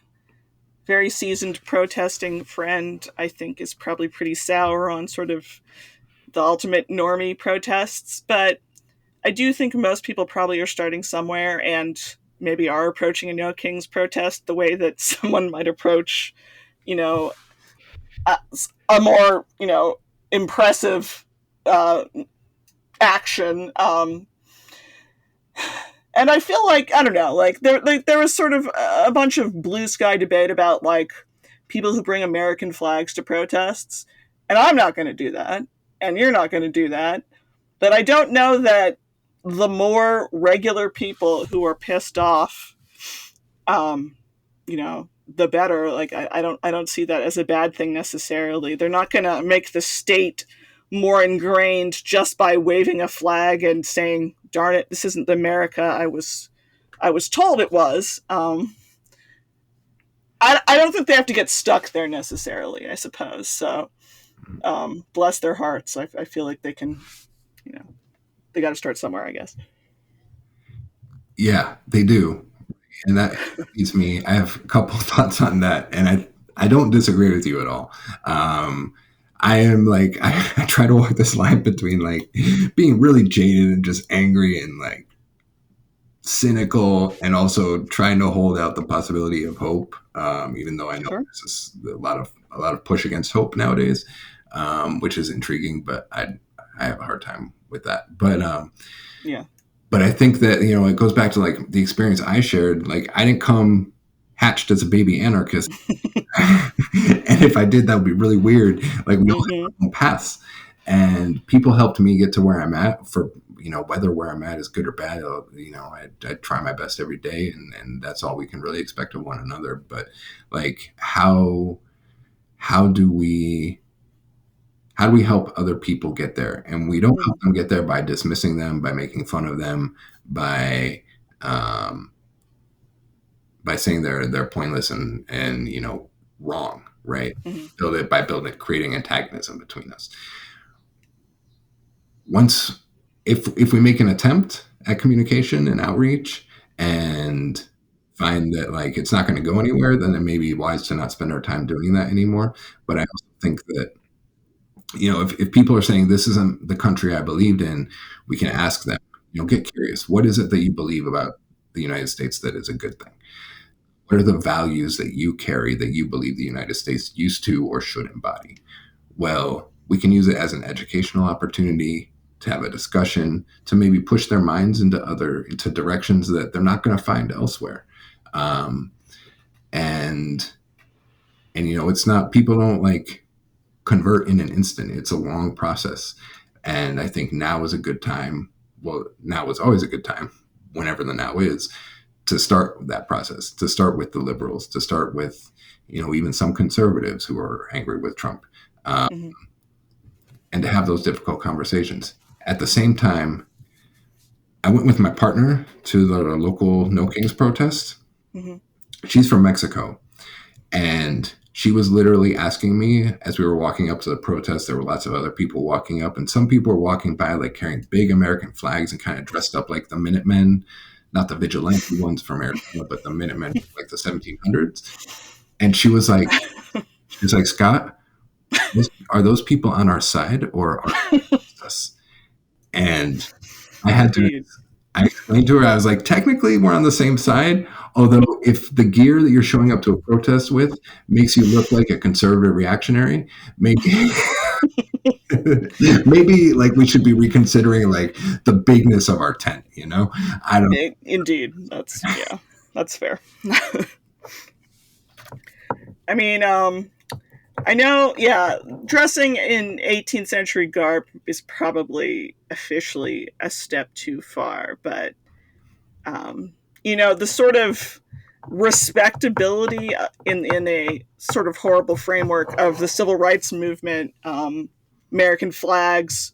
very seasoned protesting friend, I think, is probably pretty sour on sort of the ultimate normie protests. But I do think most people probably are starting somewhere and maybe are approaching a No Kings protest the way that someone might approach, a more, impressive action. And I feel like, I don't know, like there was sort of a bunch of blue sky debate about like people who bring American flags to protests. And I'm not going to do that. And you're not going to do that. But I don't know that the more regular people who are pissed off, the better. Like I don't see that as a bad thing necessarily. They're not going to make the state more ingrained just by waving a flag and saying, darn it, this isn't the America I was told it was. I don't think they have to get stuck there necessarily, I suppose. So bless their hearts. I feel like they can, they got to start somewhere, I guess. Yeah, they do. And that leads me, I have a couple of thoughts on that. And I don't disagree with you at all. I am like, I try to walk this line between like being really jaded and just angry and like cynical, and also trying to hold out the possibility of hope. Even though I know there's just a lot of push against hope nowadays, which is intriguing, but I have a hard time with that. But yeah. But I think that, it goes back to like the experience I shared. Like, I didn't come hatched as a baby anarchist. And if I did, that would be really weird. Like, we all have our own paths, and people helped me get to where I'm at. For, whether where I'm at is good or bad, I try my best every day, and that's all we can really expect of one another. But like, how do we help other people get there? And we don't help them get there by dismissing them, by making fun of them, by saying they're pointless and wrong, right? Mm-hmm. Creating antagonism between us. If we make an attempt at communication and outreach and find that like it's not going to go anywhere, then it may be wise to not spend our time doing that anymore. But I also think that, if people are saying this isn't the country I believed in, we can ask them, get curious. What is it that you believe about the United States that is a good thing? What are the values that you carry that you believe the United States used to or should embody? Well, we can use it as an educational opportunity to have a discussion, to maybe push their minds into directions that they're not going to find elsewhere. Um, and it's not, people don't like convert in an instant. It's a long process. And I think now is a good time. Well, now is always a good time, whenever the now is, to start that process, to start with the liberals, to start with, even some conservatives who are angry with Trump, Mm-hmm. and to have those difficult conversations. At the same time, I went with my partner to the local No Kings protest. Mm-hmm. She's from Mexico. And she was literally asking me as we were walking up to the protest. There were lots of other people walking up, and some people were walking by like carrying big American flags and kind of dressed up like the Minutemen, not the vigilante ones from Arizona, but the Minutemen like the 1700s. And she was like, Scott, are those people on our side or are they against us? And I had to Indeed. I explained to her, I was like, technically, we're on the same side. Although, if the gear that you're showing up to a protest with makes you look like a conservative reactionary, maybe, maybe like we should be reconsidering like the bigness of our tent. I don't. Indeed. That's fair. I mean, I know, yeah, dressing in 18th century garb is probably officially a step too far, but, um, the sort of respectability in a sort of horrible framework of the civil rights movement, American flags,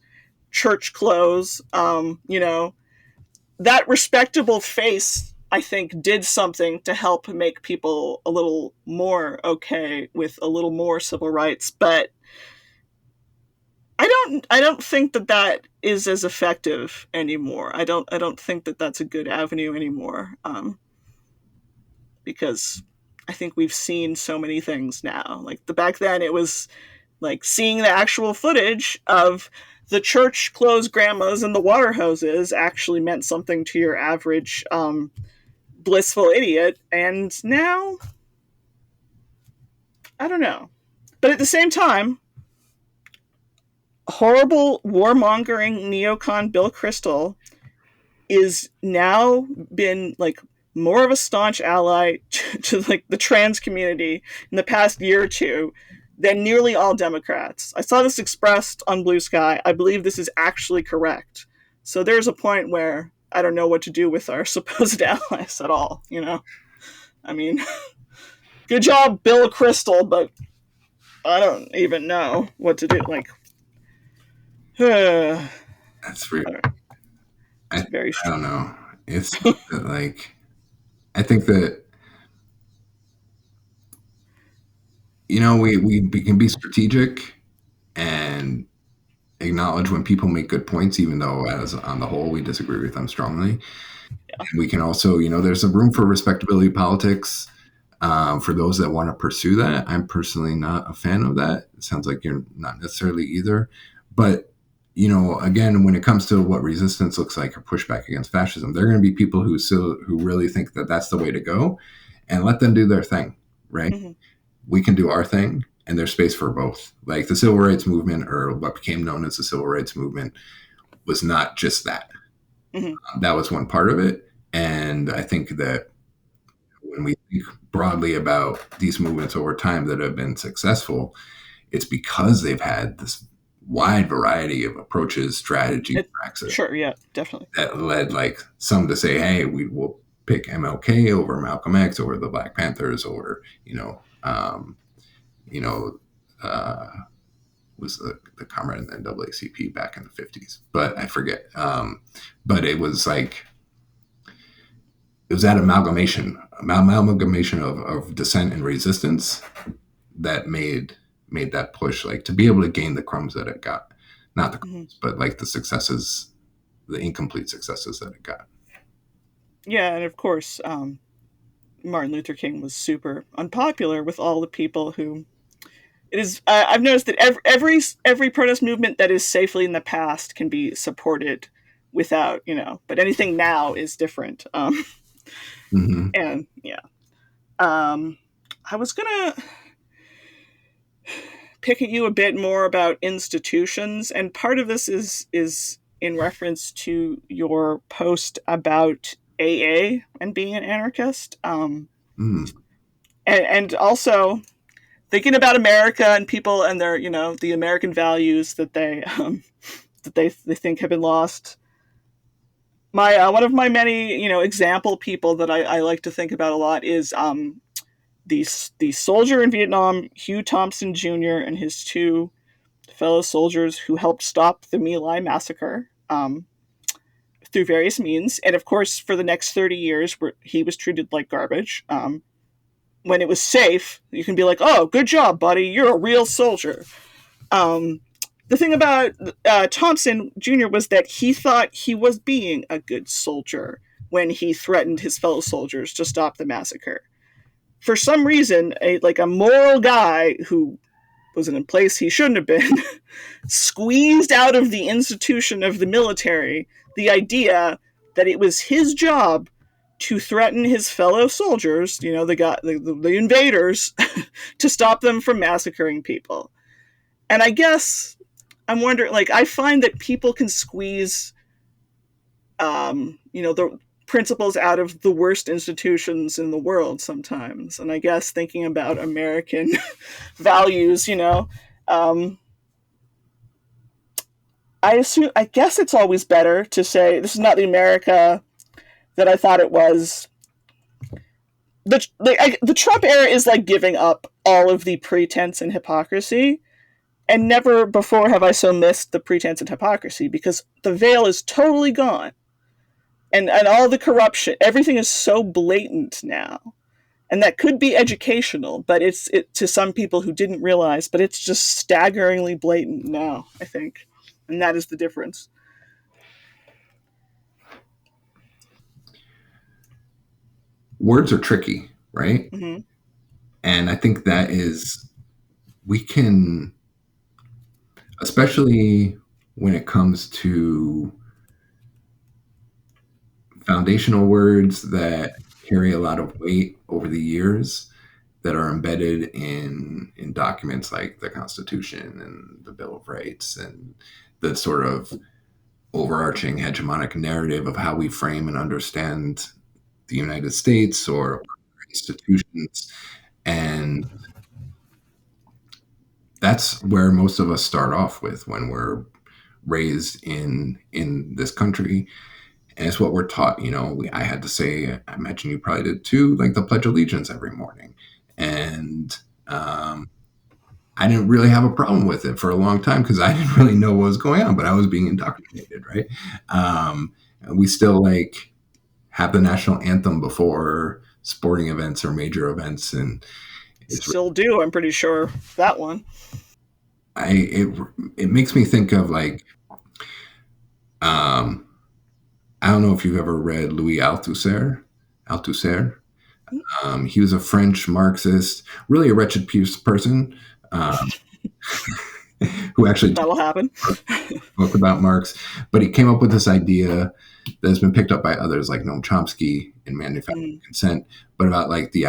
church clothes, that respectable face, I think, did something to help make people a little more okay with a little more civil rights. But I don't think that is as effective anymore. I don't think that that's a good avenue anymore, because I think we've seen so many things now. Like back then, it was like seeing the actual footage of the church clothes grandmas and the water hoses actually meant something to your average blissful idiot. And now, I don't know. But at the same time, horrible warmongering neocon Bill Kristol is now been like more of a staunch ally to like the trans community in the past year or two than nearly all Democrats. I saw this expressed on Blue Sky. I believe this is actually correct. So there's a point where I don't know what to do with our supposed allies at all. I mean, good job, Bill Kristol, but I don't even know what to do. Like, it's That's weird. I, very I strange. don't know. It's like, I think that, we can be strategic and acknowledge when people make good points, even though as on the whole we disagree with them strongly. Yeah. And we can also, there's a room for respectability politics, for those that want to pursue that. I'm personally not a fan of that. It sounds like you're not necessarily either. But, again, when it comes to what resistance looks like or pushback against fascism, there are going to be people who really think that that's the way to go, and let them do their thing, right? Mm-hmm. We can do our thing, and there's space for both. Like the civil rights movement, or what became known as the civil rights movement, was not just that. Mm-hmm. That was one part of it. And I think that when we think broadly about these movements over time that have been successful, it's because they've had this wide variety of approaches, strategies, praxis Sure, yeah, definitely. that led like some to say, hey, we will pick MLK over Malcolm X, over the Black Panthers, or, you know, uh, was the comrade in the NAACP back in the 50s, but I forget. But it was like, it was that amalgamation of dissent and resistance that made that push, like to be able to gain the crumbs that it got, not the Mm-hmm. crumbs, but like the successes, the incomplete successes that it got. Yeah, and of course, Martin Luther King was super unpopular with all the people who. It is. I've noticed that every protest movement that is safely in the past can be supported without, But anything now is different. Mm-hmm. And yeah, um, I was gonna pick at you a bit more about institutions, and part of this is in reference to your post about AA and being an anarchist, Mm. and also thinking about America and people and their, the American values that they think have been lost. My one of my many example people that I like to think about a lot is the soldier in Vietnam, Hugh Thompson Jr. and his two fellow soldiers who helped stop the My Lai massacre through various means. And of course, for the next 30 years, he was treated like garbage. When it was safe, you can be like, "Oh, good job, buddy. You're a real soldier." Um, the thing about Thompson Jr. was that he thought he was being a good soldier when he threatened his fellow soldiers to stop the massacre. For some reason, a moral guy who was in a place he shouldn't have been squeezed out of the institution of the military the idea that it was his job to threaten his fellow soldiers, the invaders, to stop them from massacring people. And I guess I'm wondering, I find that people can squeeze, the principles out of the worst institutions in the world sometimes. And I guess thinking about American values, I guess it's always better to say this is not the America that I thought it was. The Trump era is like giving up all of the pretense and hypocrisy, and never before have I so missed the pretense and hypocrisy because the veil is totally gone, and all the corruption, everything is so blatant now, and that could be educational, but it's to some people who didn't realize, but it's just staggeringly blatant now, I think, and that is the difference. Words are tricky, right? Mm-hmm. And I think that is, we can, especially when it comes to foundational words that carry a lot of weight over the years, that are embedded in documents like the Constitution and the Bill of Rights and the sort of overarching hegemonic narrative of how we frame and understand the United States or institutions. And that's where most of us start off with when we're raised in this country. And it's what we're taught. I had to say, I imagine you probably did too, like the Pledge of Allegiance every morning. And I didn't really have a problem with it for a long time because I didn't really know what was going on, but I was being indoctrinated, right? And we still have the national anthem before sporting events or major events, and it's Still do, I'm pretty sure, that one. it makes me think of um, I don't know if you've ever read Louis Althusser. Althusser. He was a French Marxist, really a wretched person, um, who actually That'll happen. book about Marx, but he came up with this idea that has been picked up by others like Noam Chomsky in Manufacturing Consent, but about the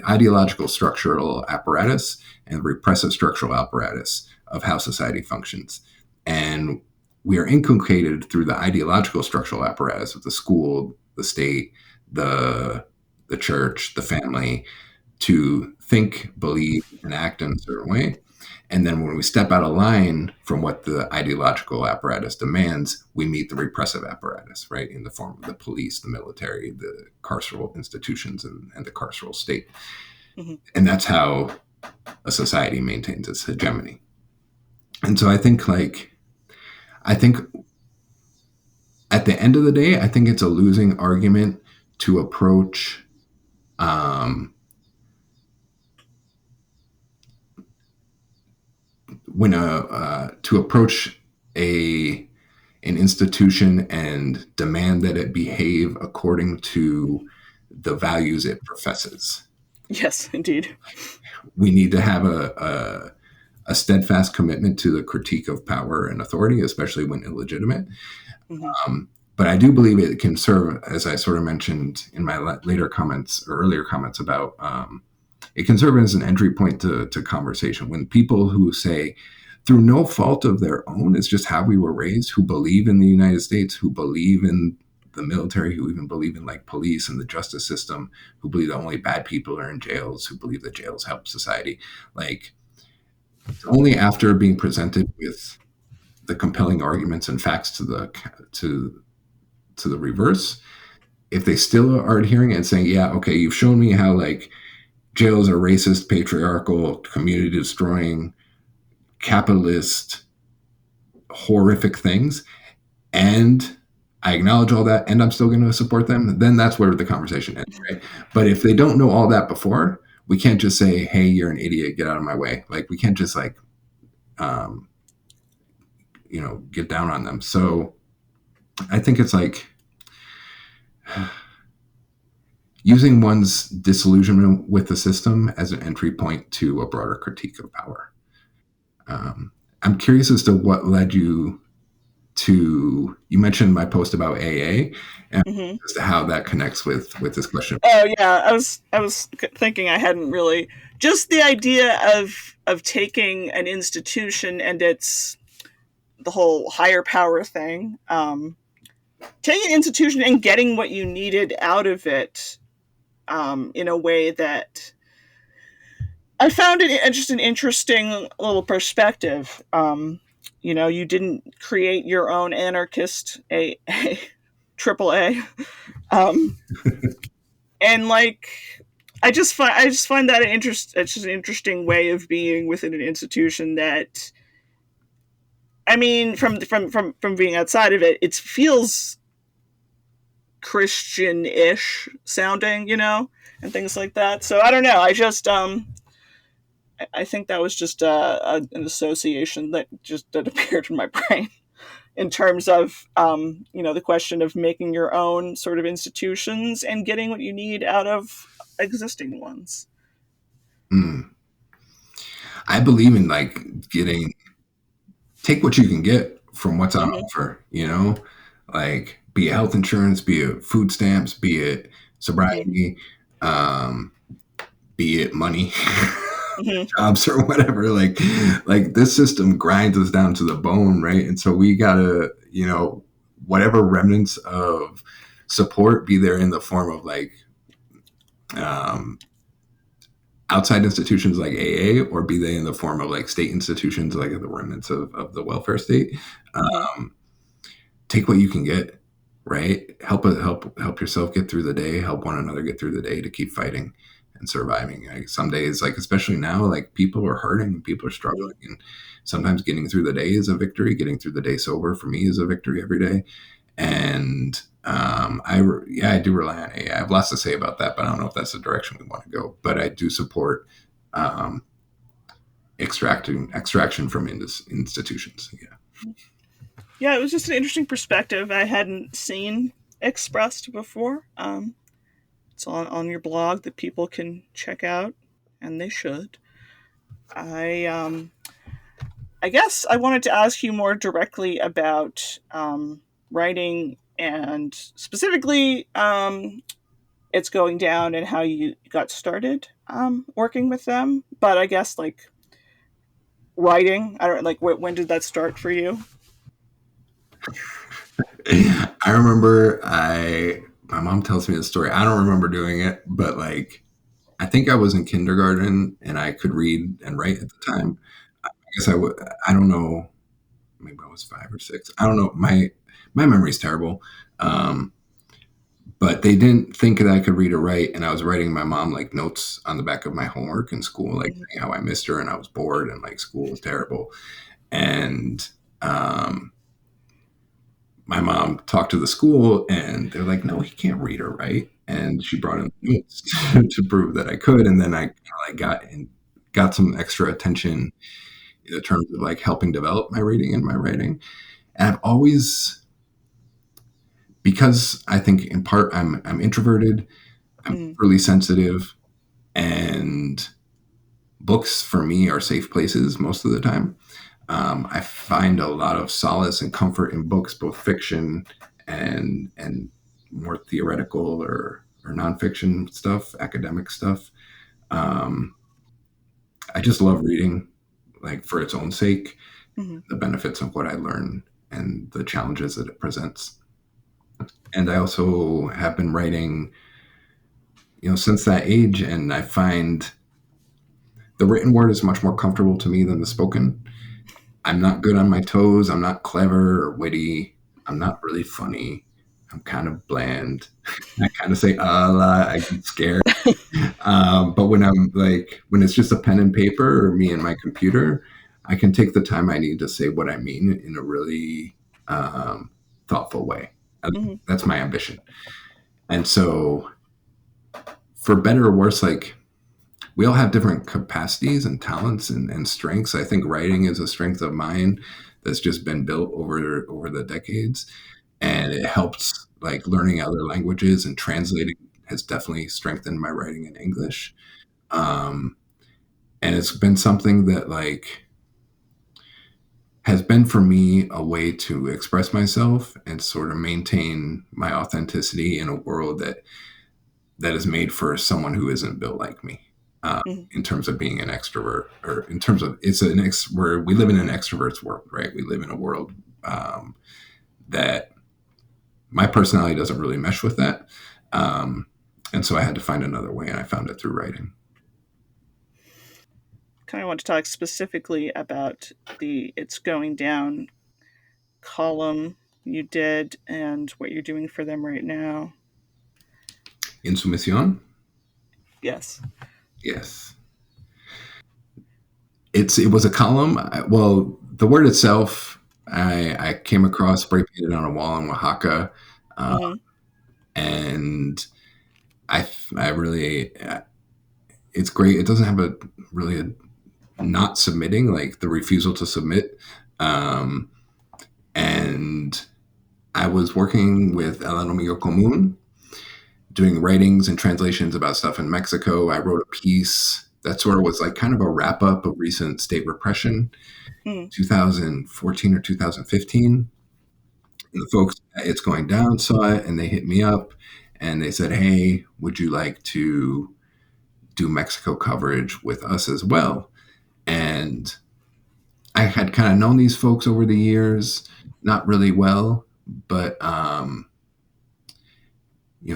ideological structural apparatus and repressive structural apparatus of how society functions. And we are inculcated through the ideological structural apparatus of the school, the state, the church, the family, to think, believe, and act in a certain way. And then when we step out of line from what the ideological apparatus demands, we meet the repressive apparatus, right, in the form of the police, the military, the carceral institutions, and the carceral state. Mm-hmm. And that's how a society maintains its hegemony. And so I think at the end of the day, I think it's a losing argument to approach to approach an institution and demand that it behave according to the values it professes. Yes, indeed. We need to have a steadfast commitment to the critique of power and authority, especially when illegitimate. Mm-hmm. But I do believe it can serve, as I sort of mentioned in my later comments or earlier comments it can serve as an entry point to conversation. When people who say through no fault of their own. It's just how we were raised, who believe in the United States, who believe in the military, who even believe in like police and the justice system, who believe that only bad people are in jails, who believe that jails help society. Like, only after being presented with the compelling arguments and facts to to the reverse, if they still are adhering and saying, yeah, okay, you've shown me how like jails are racist, patriarchal, community destroying, capitalist, horrific things, and I acknowledge all that and I'm still going to support them, then that's where the conversation ends, right? But if they don't know all that before, we can't just say, hey, you're an idiot, get out of my way. Like, we can't just like, um, get down on them. So I think it's like using one's disillusionment with the system as an entry point to a broader critique of power. I'm curious as to what led you to. You mentioned my post about AA, and Hmm. as to how that connects with this question. Oh yeah, I was thinking I hadn't really just the idea of taking an institution and its the whole higher power thing, taking an institution and getting what you needed out of it, in a way that I found it just an interesting little perspective. You didn't create your own anarchist a triple A, um, and like I just find that it's just an interesting way of being within an institution that I mean from being outside of it, it feels Christian-ish sounding, and things like that. So I don't know. I think that was just an association that appeared in my brain in terms of the question of making your own sort of institutions and getting what you need out of existing ones. Mm. I believe in like getting take what you can get from what's on Hmm. offer. Like, be it health insurance, be it food stamps, be it Hmm. sobriety, um, be it money. Hmm. Jobs or whatever, like this system grinds us down to the bone, right? And so we gotta, whatever remnants of support, be there in the form of like um outside institutions like AA, or be they in the form of like state institutions like the remnants of the welfare state. Hmm. um Take what you can get, right? Help yourself get through the day, help one another get through the day to keep fighting and surviving. Like, some days, like especially now, like people are hurting, people are Hmm. struggling, and sometimes getting through the day is a victory. Getting through the day sober for me is a victory every day. And I do rely on AI. I have lots to say about that, but I don't know if that's the direction we want to go. But I do support um, extraction from institutions. Yeah. Yeah, it was just an interesting perspective I hadn't seen expressed before. It's on your blog that people can check out, and they should. I guess I wanted to ask you more directly about writing and specifically it's going down and how you got started working with them. But I guess like writing, I don't like when did that start for you? I remember I my mom tells me the story. I don't remember doing it, but like I think I was in kindergarten and I could read and write at the time. I guess I don't know. Maybe I was 5 or 6. I don't know. My memory's terrible. Um, but they didn't think that I could read or write, and I was writing my mom like notes on the back of my homework in school, like Mhm. saying how I missed her and I was bored and like school was terrible. And um, my mom talked to the school and they're like, no, he can't read or write. And she brought in notes to prove that I could. And then I kind of like got some extra attention in terms of like helping develop my reading and my writing. And I've always, because I think in part I'm introverted, I'm Mhm. really sensitive, and books for me are safe places most of the time. I find a lot of solace and comfort in books, both fiction and more theoretical or nonfiction stuff, academic stuff. Um, I just love reading, like for its own sake. Mm-hmm. the benefits of what I learn and the challenges that it presents. And I also have been writing, since that age, and I find the written word is much more comfortable to me than the spoken. I'm not good on my toes. I'm not clever or witty. I'm not really funny. I'm kind of bland. I kind of say a lot. I get scared. But when it's just a pen and paper or me and my computer, I can take the time I need to say what I mean in a really thoughtful way. Mm-hmm. That's my ambition. And so, for better or worse, like, we all have different capacities and talents and strengths. I think writing is a strength of mine that's just been built over the decades, and it helps, like, learning other languages and translating has definitely strengthened my writing in English. Um, and it's been something that, like, has been for me a way to express myself and sort of maintain my authenticity in a world that is made for someone who isn't built like me. Mm-hmm. In terms of being an extrovert, or in terms of where we live in an extrovert's world, right? We live in a world that my personality doesn't really mesh with that, um, and so I had to find another way, and I found it through writing. Kind of want to talk specifically about the It's Going Down column you did and what you're doing for them right now. Insumisión, Yes. yes, it was a column. Well, the word itself, I came across spray painted on a wall in Oaxaca, uh, Mm-hmm. and I really, it's great. It doesn't have a really a not submitting, like the refusal to submit. Um, and I was working with El Enemigo Común, doing writings and translations about stuff in Mexico. I wrote a piece that sort of was like kind of a wrap up of recent state repression, Mm-hmm. 2014 or 2015. And the folks at It's Going Down saw it, and they hit me up and they said, "Hey, would you like to do Mexico coverage with us as well?" And I had kind of known these folks over the years, not really well, but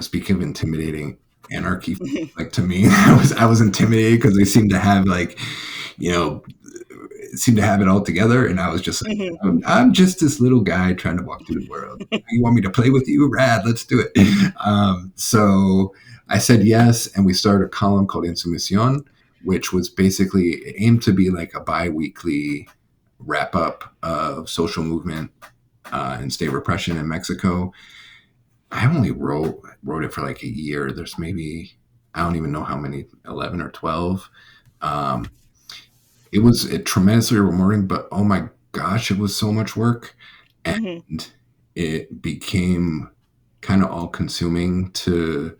speaking of intimidating anarchy, like, to me, I was intimidated because they seemed to have, like, you know, seemed to have it all together, and I was just like, Mm-hmm. I'm just this little guy trying to walk through the world. You want me to play with you? Rad, let's do it. So I said yes, and we started a column called Insumisión, which was basically aimed to be like a bi-weekly wrap up of social movement and state repression in Mexico. I only wrote it for like a year. There's maybe, I don't even know how many, 11 or 12. Um, it was tremendously rewarding, but oh my gosh, it was so much work, Mm-hmm. and it became kind of all consuming to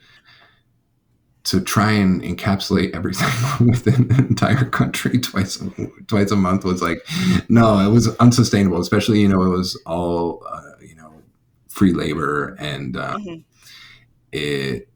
try and encapsulate everything within the entire country twice a month was like, no, it was unsustainable, especially, it was all free labor, and Mm-hmm. it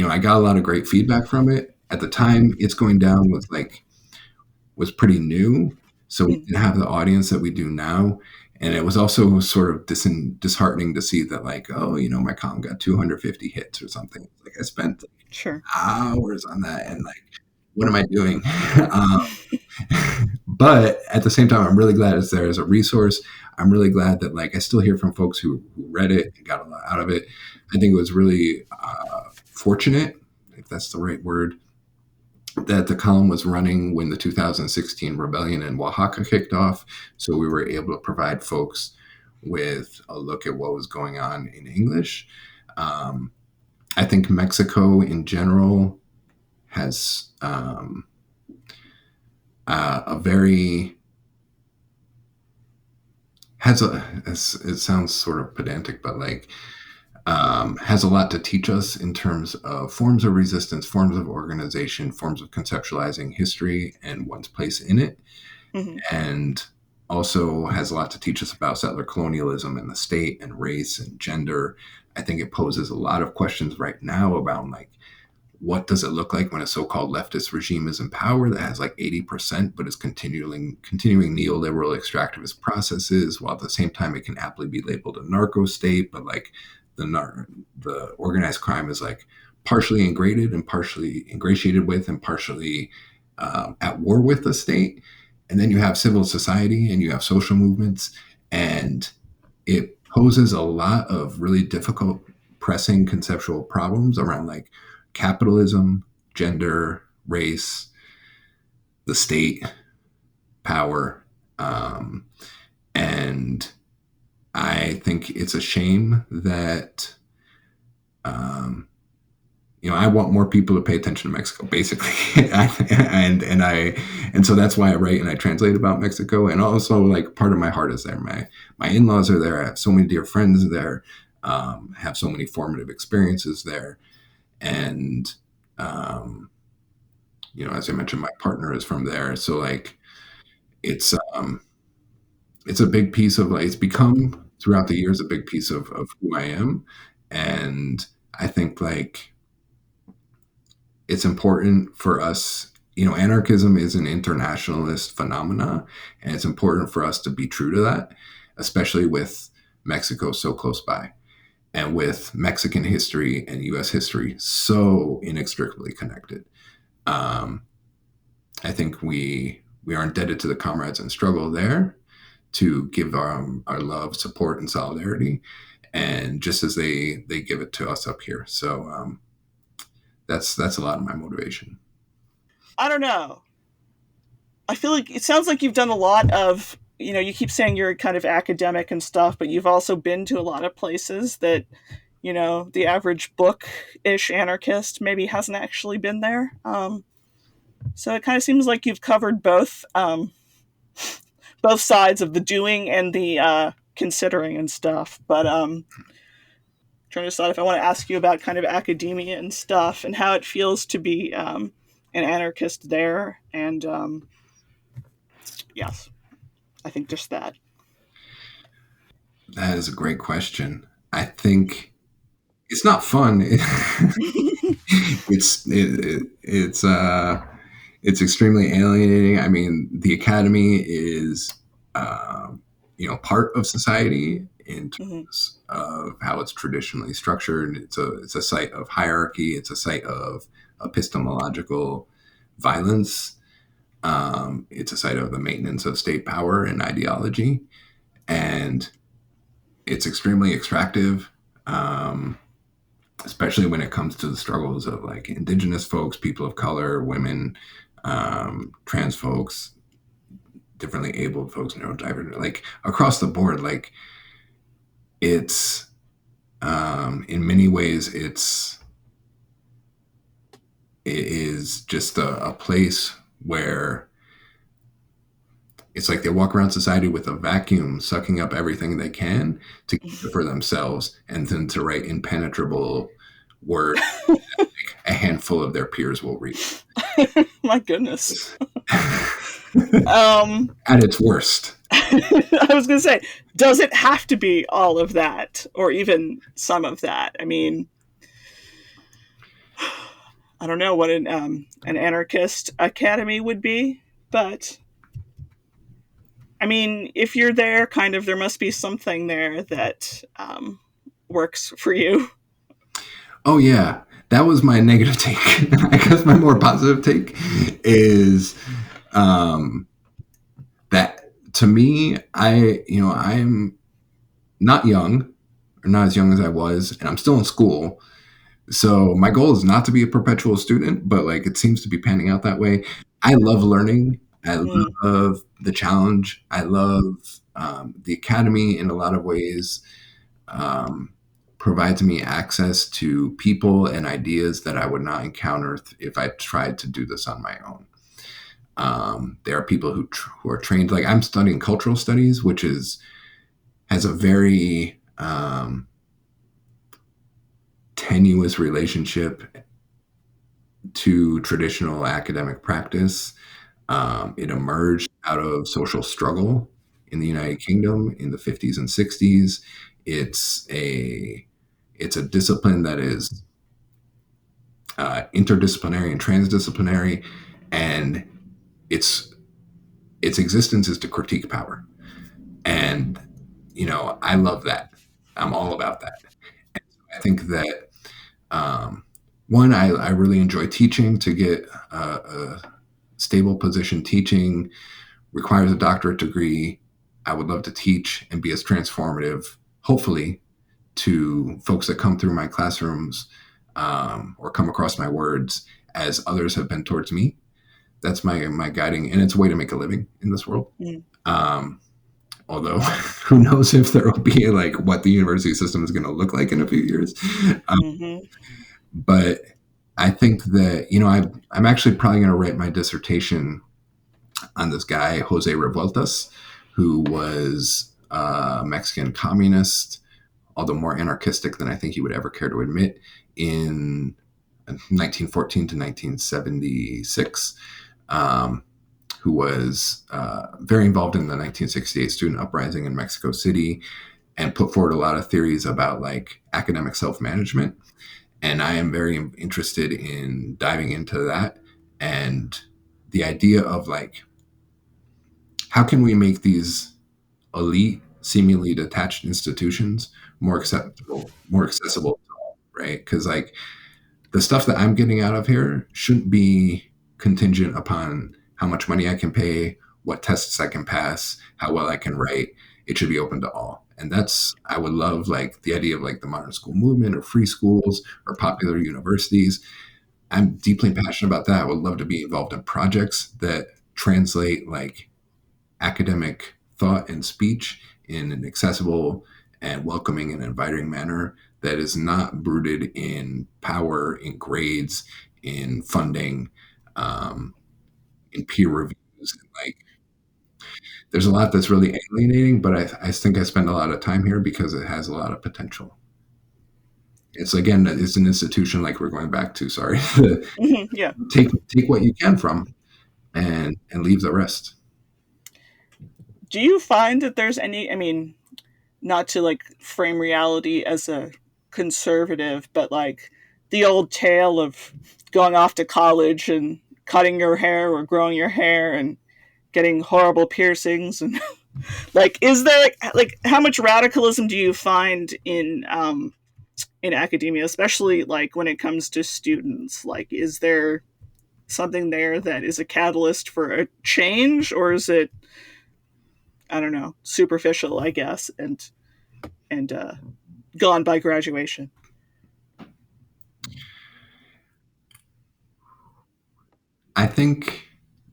I got a lot of great feedback from it. At the time, It's Going Down was pretty new, so we didn't have the audience that we do now. And it was also sort of disheartening to see that, like, oh, my column got 250 hits or something. Like, I spent Sure. hours on that, and, like, what am I doing? But at the same time, I'm really glad it's there as a resource. I'm really glad that, like, I still hear from folks who read it and got a lot out of it. I think it was really fortunate, if that's the right word, that the column was running when the 2016 rebellion in Oaxaca kicked off. So we were able to provide folks with a look at what was going on in English. I think Mexico in general has a very has a it sounds sort of pedantic, but, like, has a lot to teach us in terms of forms of resistance, forms of organization, forms of conceptualizing history and one's place in it, Mm-hmm. and also has a lot to teach us about settler colonialism and the state and race and gender. I think it poses a lot of questions right now about, like, what does it look like when a so-called leftist regime is in power that has like 80%, but is continuing neoliberal extractivist processes, while at the same time it can aptly be labeled a narco state, but like the organized crime is like partially ingratiated and partially ingratiated with and partially at war with the state. And then you have civil society and you have social movements, and it poses a lot of really difficult, pressing conceptual problems around like capitalism, gender, race, the state, power. And I think it's a shame that, um, I want more people to pay attention to Mexico, basically. And so that's why I write and I translate about Mexico. And also, like, part of my heart is there. My in-laws are there. I have so many dear friends there. Have so many formative experiences there. And, um, as I mentioned, my partner is from there. So like, it's, it's a big piece of like, it's become throughout the years, a big piece of who I am. And I think like, it's important for us, anarchism is an internationalist phenomena, and it's important for us to be true to that, especially with Mexico so close by, and with Mexican history and US history so inextricably connected. Um, I think we are indebted to the comrades in struggle there to give our love, support, and solidarity, and just as they give it to us up here. So that's a lot of my motivation. I don't know. I feel like it sounds like you've done a lot of, you keep saying you're kind of academic and stuff, but you've also been to a lot of places that, the average book-ish anarchist maybe hasn't actually been there. So it kind of seems like you've covered both sides of the doing and the considering and stuff. But trying to decide if I want to ask you about kind of academia and stuff and how it feels to be an anarchist there. And yes, I think just that. That is a great question. I think it's not fun. It's extremely alienating. I mean, the academy is part of society in Mm-hmm. terms of how it's traditionally structured. It's a site of hierarchy. It's a site of epistemological violence. It's a site of the maintenance of state power and ideology, and it's extremely extractive. Um, Especially when it comes to the struggles of like indigenous folks, people of color, women, trans folks, differently abled folks, neurodivergent, like across the board. Like it's in many ways it is just a place where it's like they walk around society with a vacuum, sucking up everything they can to keep it for themselves, and then to write impenetrable words a handful of their peers will read. My goodness. um, At its worst. I was going to say, does it have to be all of that or even some of that? I mean, I don't know what an anarchist academy would be, but I mean, if you're there, kind of, there must be something there that works for you. Oh yeah, that was my negative take. I guess my more positive take is um, that to me, I'm not young, or not as young as I was, and I'm still in school. So my goal is not to be a perpetual student, but like it seems to be panning out that way. I love learning. I Mm, love the challenge. I love the academy in a lot of ways. Um, Provides me access to people and ideas that I would not encounter if I tried to do this on my own. There are people who are trained. Like I'm studying cultural studies, which has a very tenuous relationship to traditional academic practice. It emerged out of social struggle in the United Kingdom in the 50s and 60s. It's a it's a discipline that is interdisciplinary and transdisciplinary, and its its existence is to critique power. And I love that. I'm all about that. And I think that one, I really enjoy teaching. To get a stable position teaching requires a doctorate degree. I would love to teach and be as transformative, hopefully, to folks that come through my classrooms or come across my words as others have been towards me. That's my guiding, and it's a way to make a living in this world. Mm. Um, Although, who knows if there will be like what the university system is going to look like in a few years. Mm-hmm. But I think that I'm actually probably going to write my dissertation on this guy Jose Revueltas, who was a Mexican communist, although more anarchistic than I think he would ever care to admit, in 1914 to 1976, who was very involved in the 1968 student uprising in Mexico City and put forward a lot of theories about like academic self-management. And I am very interested in diving into that and the idea of like, how can we make these elite, seemingly detached institutions more accessible to all, right? Because like the stuff that I'm getting out of here shouldn't be contingent upon how much money I can pay, what tests I can pass, how well I can write. It should be open to all. And I would love like the idea of like the modern school movement or free schools or popular universities. I'm deeply passionate about that. I would love to be involved in projects that translate like academic thought and speech in an accessible and welcoming and inviting manner that is not rooted in power, in grades, in funding, um, in peer reviews. And like, there's a lot that's really alienating, but I think I spend a lot of time here because it has a lot of potential. It's again, it's an institution like we're going back to. Sorry, Mm-hmm. Yeah. take what you can from, and leave the rest. Do you find that there's any? I mean, not to like frame reality as a conservative, but like the old tale of going off to college and cutting your hair or growing your hair and getting horrible piercings and like is there like how much radicalism do you find in academia, especially like when it comes to students? Like is there something there that is a catalyst for a change, or is it, I don't know, superficial, I guess, and gone by graduation? I think,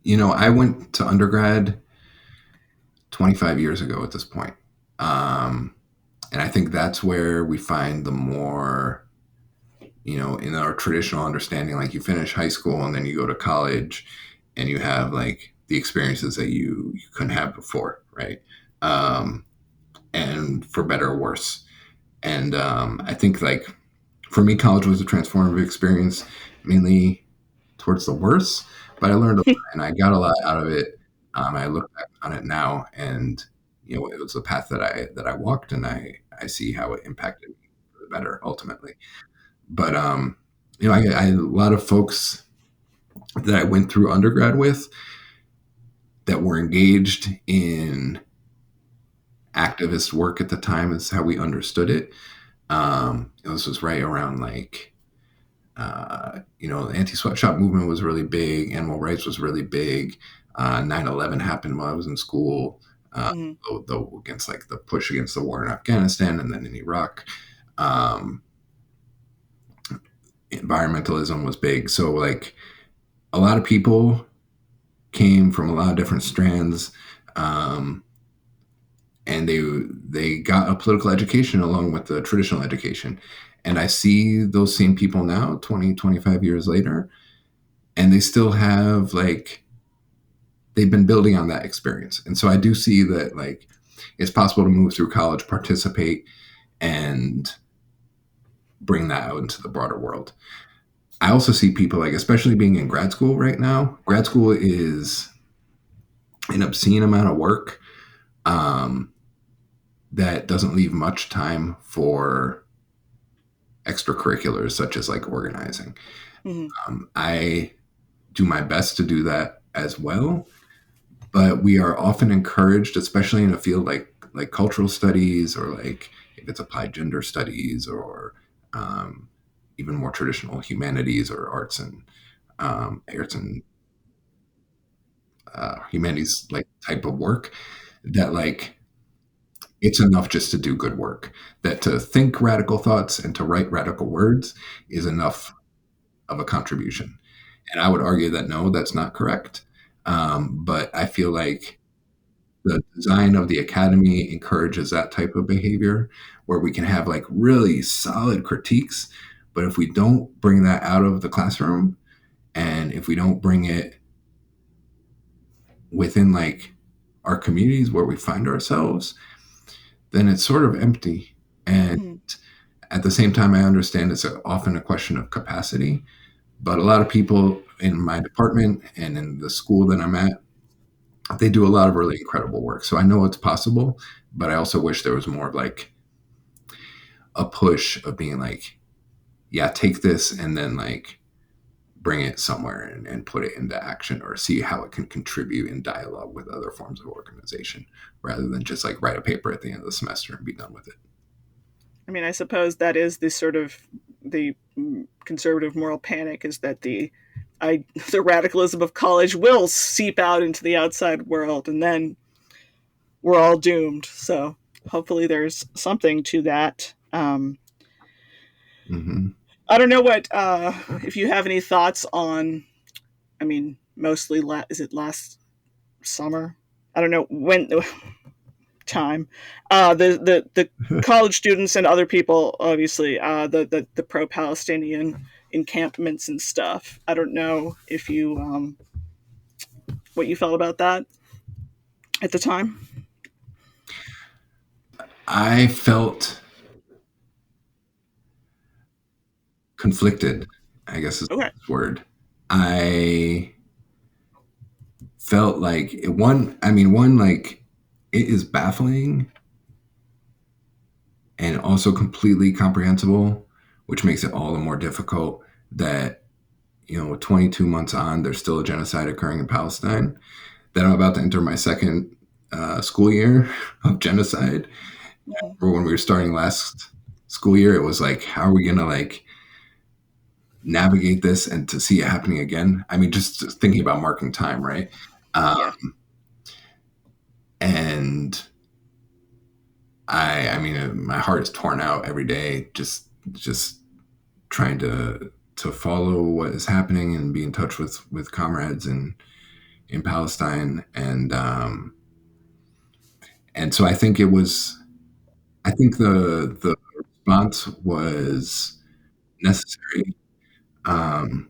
I went to undergrad 25 years ago at this point. Um, and I think that's where we find the more, in our traditional understanding, like you finish high school and then you go to college and you have like the experiences that you couldn't have before, right? Um, and for better or worse. And I think like for me, college was a transformative experience, mainly towards the worse, but I learned a lot and I got a lot out of it. I look back on it now, and it was a path that I walked, and I see how it impacted me for the better ultimately. But I a lot of folks that I went through undergrad with that were engaged in activist work at the time, is how we understood it. This was right around like the anti-sweatshop movement was really big. Animal rights was really big. 9/11 happened while I was in school, Mm-hmm. though against like the push against the war in Afghanistan and then in Iraq. Um, Environmentalism was big. So like a lot of people came from a lot of different strands, um, and they got a political education along with the traditional education. And I see those same people now, 20, 25 years later, and they still have like they've been building on that experience. And so I do see that like it's possible to move through college, participate, and bring that out into the broader world. I also see people like, especially being in grad school right now, grad school is an obscene amount of work um, that doesn't leave much time for extracurriculars such as like organizing. Mm-hmm. I do my best to do that as well, but we are often encouraged, especially in a field like cultural studies, or like if it's applied gender studies, or um, even more traditional humanities or arts and humanities like type of work, that like it's enough just to do good work. That to think radical thoughts and to write radical words is enough of a contribution. And I would argue that no, that's not correct. But I feel like the design of the academy encourages that type of behavior where we can have like really solid critiques. But if we don't bring that out of the classroom, and if we don't bring it within like our communities where we find ourselves, then it's sort of empty. And Mm-hmm. at the same time, I understand it's often a question of capacity. But a lot of people in my department and in the school that I'm at, they do a lot of really incredible work. So I know it's possible, but I also wish there was more of like a push of being like, yeah, take this and then like bring it somewhere and put it into action, or see how it can contribute in dialogue with other forms of organization, rather than just like write a paper at the end of the semester and be done with it. I mean, I suppose that is the sort of the conservative moral panic, is that the radicalism of college will seep out into the outside world, and then we're all doomed. So hopefully, there's something to that. Mm-hmm. I don't know what if you have any thoughts on. I mean, mostly is it last summer? I don't know when time. The college students and other people, obviously, the pro Palestinian encampments and stuff. I don't know if you what you felt about that at the time. I felt conflicted, I guess is Okay. the word. I felt like one, like it is baffling and also completely comprehensible, which makes it all the more difficult that, 22 months on, there's still a genocide occurring in Palestine. That I'm about to enter my second school year of genocide. Mm-hmm. Or when we were starting last school year, it was like, how are we going to like navigate this and to see it happening again? I mean, just thinking about marking time, right? Uh, Yeah. and I mean, my heart is torn out every day, just trying to follow what is happening and be in touch with comrades in Palestine, and so I think the response was necessary. Um,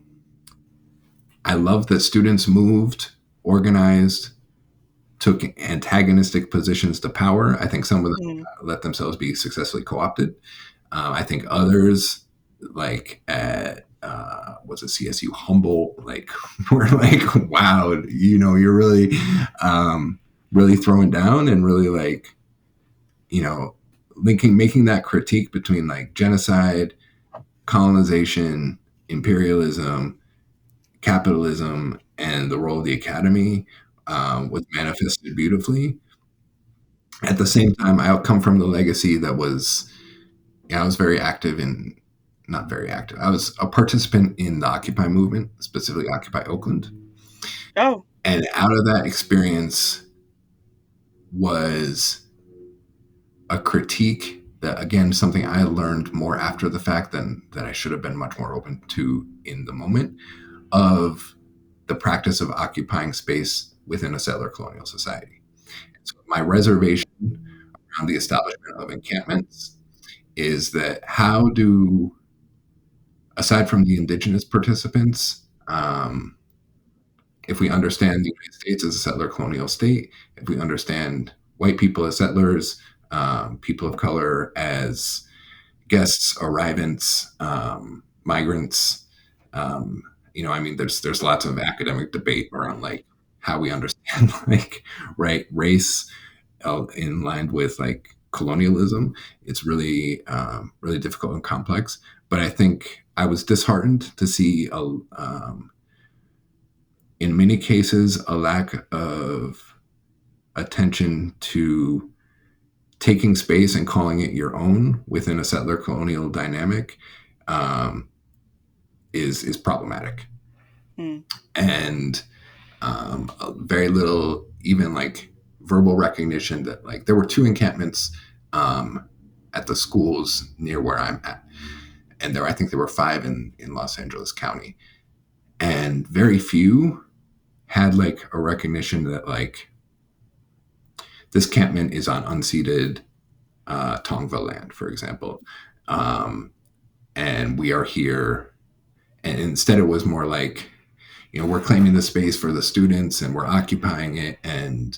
I love that students moved, organized, took antagonistic positions to power. I think some of them Mm-hmm. let themselves be successfully co-opted. I think others, like at was it CSU Humboldt, like were like, wow, you're really, really throwing down and really like, making that critique between like genocide, colonization, imperialism, capitalism, and the role of the academy was manifested beautifully. At the same time, I come from the legacy that was, I was very active in, not very active. I was a participant in the Occupy movement, specifically Occupy Oakland. Oh. And out of that experience was a critique that, again, something I learned more after the fact than that I should have been much more open to in the moment, of the practice of occupying space within a settler colonial society. So my reservation around the establishment of encampments is that how do, aside from the indigenous participants, if we understand the United States as a settler colonial state, if we understand white people as settlers, people of color as guests, arrivants, migrants, I mean, there's lots of academic debate around like how we understand like right race in line with like colonialism. It's really really difficult and complex. But I think I was disheartened to see in many cases a lack of attention to taking space and calling it your own within a settler colonial dynamic um, is problematic, Mm. and very little even like verbal recognition that like there were two encampments at the schools near where I'm at, and I think there were five in Los Angeles County, and very few had like a recognition that like this campment is on unceded Tongva land, for example. Um, and we are here. And instead, it was more like, we're claiming the space for the students and we're occupying it and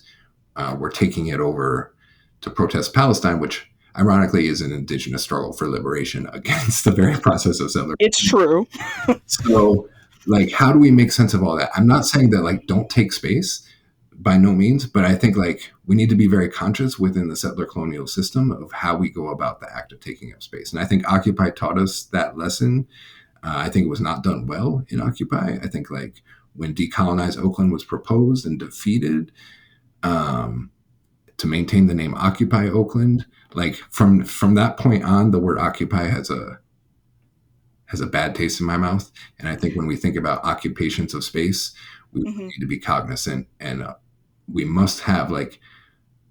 we're taking it over to protest Palestine, which ironically is an indigenous struggle for liberation against the very process of settler. It's true. So, like, how do we make sense of all that? I'm not saying that, like, don't take space by no means, but I think, like, we need to be very conscious within the settler colonial system of how we go about the act of taking up space. And I think Occupy taught us that lesson. I think it was not done well in Occupy. I think, like, when Decolonize Oakland was proposed and defeated, um, to maintain the name Occupy Oakland, like from that point on, the word Occupy has a bad taste in my mouth. And I think when we think about occupations of space, we Mm-hmm. need to be cognizant, and we must have like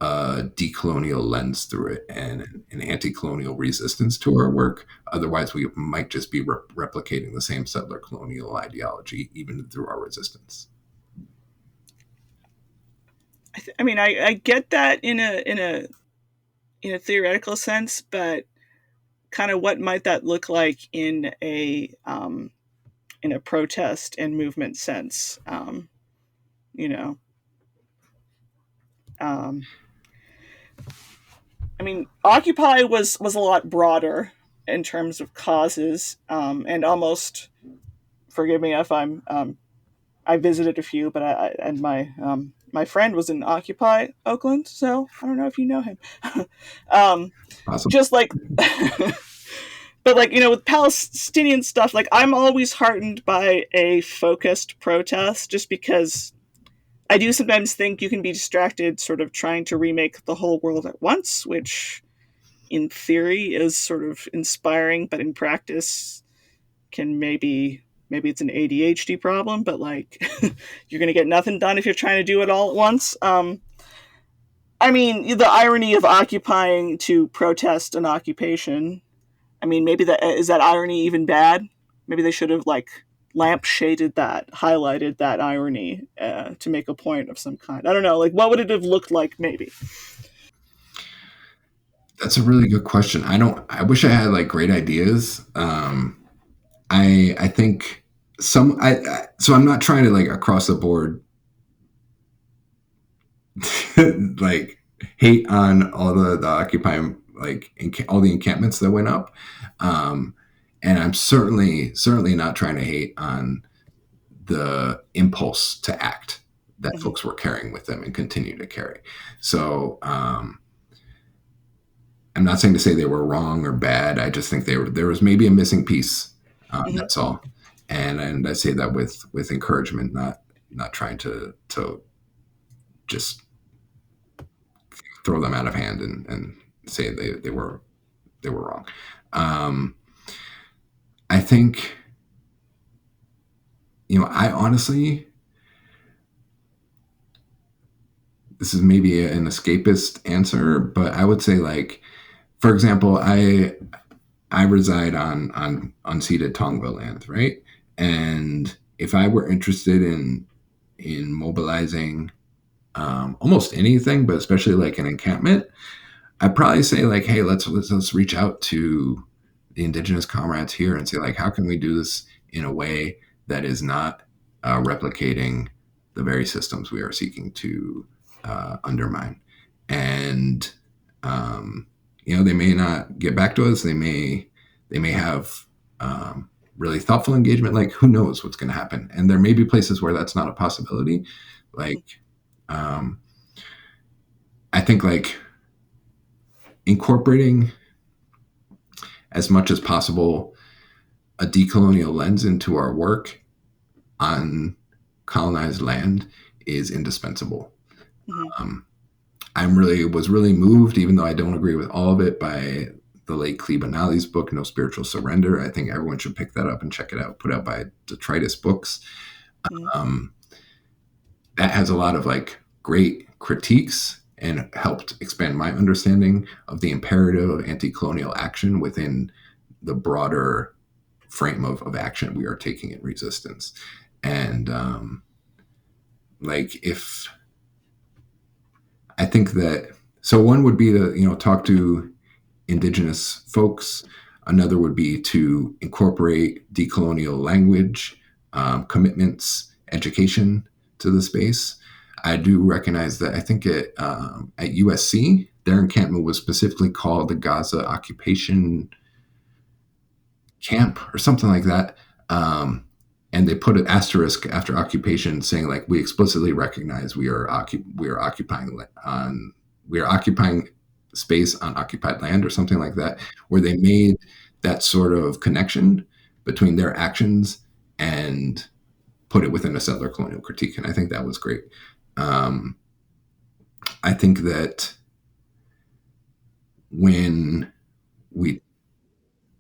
a decolonial lens through it and an anti-colonial resistance to our work. Otherwise, we might just be replicating the same settler colonial ideology, even through our resistance. I mean, I get that in a theoretical sense, but kind of what might that look like in a protest and movement sense? You know, um, I mean, Occupy was a lot broader in terms of causes, and almost forgive me if I visited a few, but and my friend was in Occupy Oakland, so I don't know if you know him. um, Awesome. just like, but like with Palestinian stuff, like I'm always heartened by a focused protest, just because I do sometimes think you can be distracted, sort of trying to remake the whole world at once, which in theory is sort of inspiring, but in practice can maybe it's an ADHD problem, but like you're gonna get nothing done if you're trying to do it all at once. I mean, the irony of occupying to protest an occupation. I mean, maybe that irony even bad? Maybe they should have like lampshaded that, highlighted that irony to make a point of some kind. I don't know. Like, what would it have looked like? Maybe. That's a really good question. I wish I had like great ideas. I think so I'm not trying to like across the board like hate on all the Occupy like all the encampments that went up, um, and I'm certainly not trying to hate on the impulse to act that Mm-hmm. folks were carrying with them and continue to carry. So I'm not saying to say they were wrong or bad. I just think there was maybe a missing piece. Mm-hmm. That's all, and I say that with encouragement, not trying to just throw them out of hand and say they were wrong. Um, I think I honestly, this is maybe an escapist answer, but I would say like, for example, I reside on unceded Tongva land, right? And if I were interested in mobilizing almost anything, but especially like an encampment, I'd probably say like, hey, let's reach out to the indigenous comrades here and say like, how can we do this in a way that is not replicating the very systems we are seeking to undermine? And um, they may not get back to us. They may have really thoughtful engagement. Like, who knows what's going to happen? And there may be places where that's not a possibility. Like, um, I think like incorporating as much as possible a decolonial lens into our work on colonized land is indispensable. Mm-hmm. Um, was really moved, even though I don't agree with all of it, by the late Cleve Anali's book, No Spiritual Surrender. I think everyone should pick that up and check it out. Put out by Detritus Books. Mm-hmm. Um, that has a lot of like great critiques and helped expand my understanding of the imperative of anti-colonial action within the broader frame of action we are taking in resistance. And like if I think that so one would be to talk to indigenous folks. Another would be to incorporate decolonial language, commitments, education to the space. I do recognize that I think at USC, their encampment was specifically called the Gaza Occupation Camp or something like that. And they put an asterisk after occupation saying like we explicitly recognize we are occupying space on occupied land or something like that, where they made that sort of connection between their actions and put it within a settler colonial critique. And I think that was great. I think that when we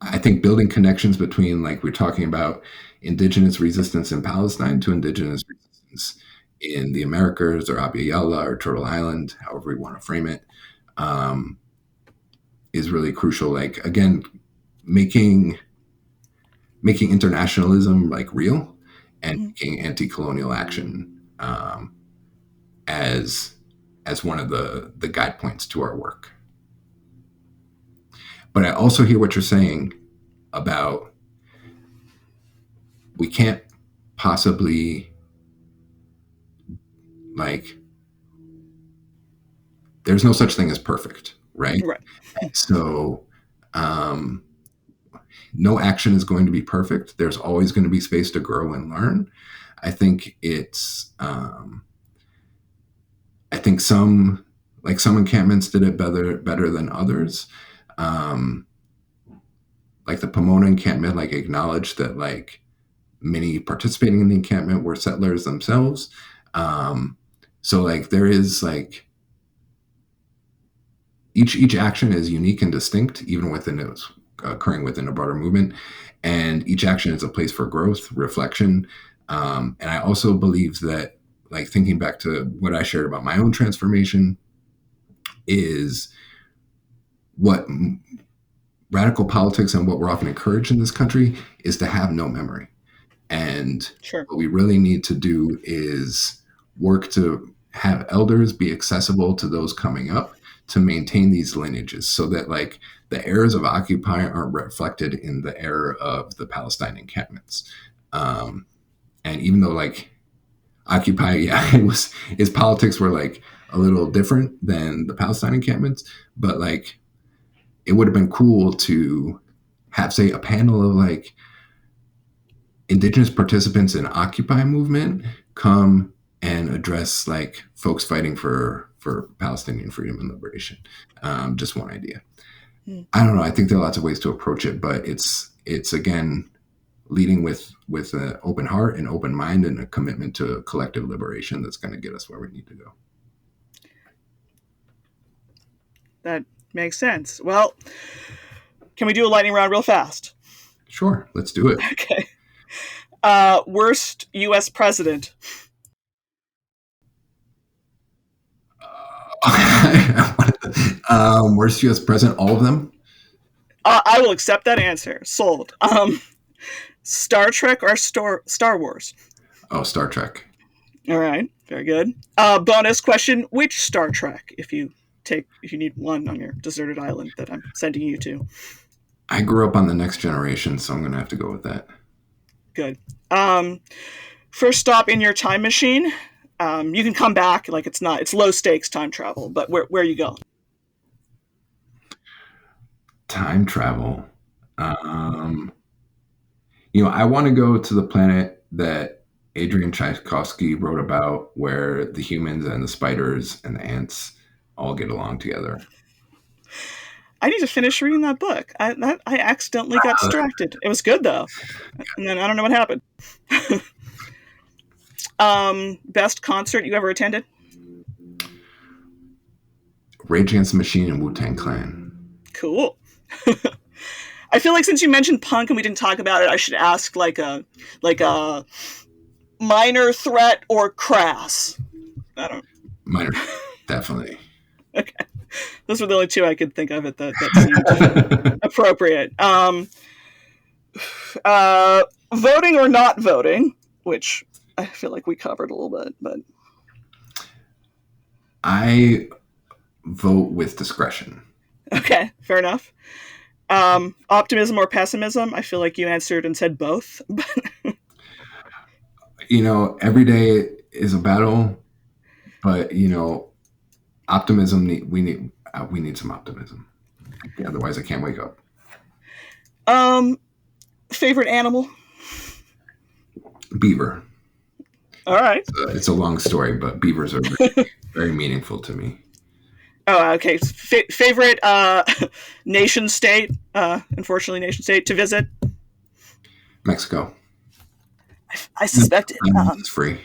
I think building connections between, like we're talking about, indigenous resistance in Palestine to indigenous resistance in the Americas or Abya Yala or Turtle Island, however we want to frame it, is really crucial. Like again, making internationalism like real and making anti-colonial action as one of the guide points to our work. But I also hear what you're saying about we can't possibly like there's no such thing as perfect, right? Right. So no action is going to be perfect. There's always going to be space to grow and learn. I think I think some encampments did it better than others. Like the Pomona encampment, like acknowledged that like many participating in the encampment were settlers themselves. So like there is like each action is unique and distinct, even within it's occurring within a broader movement, and each action is a place for growth, reflection. And I also believe that, like thinking back to what I shared about my own transformation, is what radical politics and what we're often encouraged in this country is to have no memory. And Sure. what we really need to do is work to have elders be accessible to those coming up to maintain these lineages so that like the errors of Occupy aren't reflected in the error of the Palestine encampments. And even though like Occupy, yeah, his politics were like a little different than the Palestine encampments, but like it would have been cool to have, say, a panel of like indigenous participants in Occupy movement come and address like folks fighting for Palestinian freedom and liberation. Just one idea. I don't know. I think there are lots of ways to approach it, but it's again leading with an open heart and open mind and a commitment to collective liberation that's going to get us where we need to go. That makes sense. Well, can we do a lightning round real fast? Sure, let's do it. Okay. Worst U.S. president? Worst U.S. president? All of them? I will accept that answer. Sold. Star Trek or Star Wars? Oh, Star Trek. All right, very good. Bonus question: which Star Trek? If you need one on your deserted island that I'm sending you to. I grew up on the Next Generation, so I'm going to have to go with that. Good. First stop in your time machine. You can come back. Like it's low stakes time travel. But where you go? Time travel. I want to go to the planet that Adrian Tchaikovsky wrote about, where the humans and the spiders and the ants all get along together. I need to finish reading that book. I accidentally got distracted. It was good though, and then I don't know what happened. Best concert you ever attended? Rage Against the Machine and Wu-Tang Clan. Cool. I feel like since you mentioned punk and we didn't talk about it, I should ask like a Minor Threat or Crass. I don't. Minor, definitely. Okay, those were the only two I could think of that seemed appropriate. Voting or not voting, which I feel like we covered a little bit, but I vote with discretion. Okay, fair enough. Optimism or pessimism? I feel like you answered and said both. Every day is a battle, but optimism. We need some optimism. Otherwise, I can't wake up. Favorite animal? Beaver. All right. It's a long story, but beavers are very, very meaningful to me. Oh, okay. Favorite nation state? Unfortunately, nation state to visit? Mexico. I suspect it's free.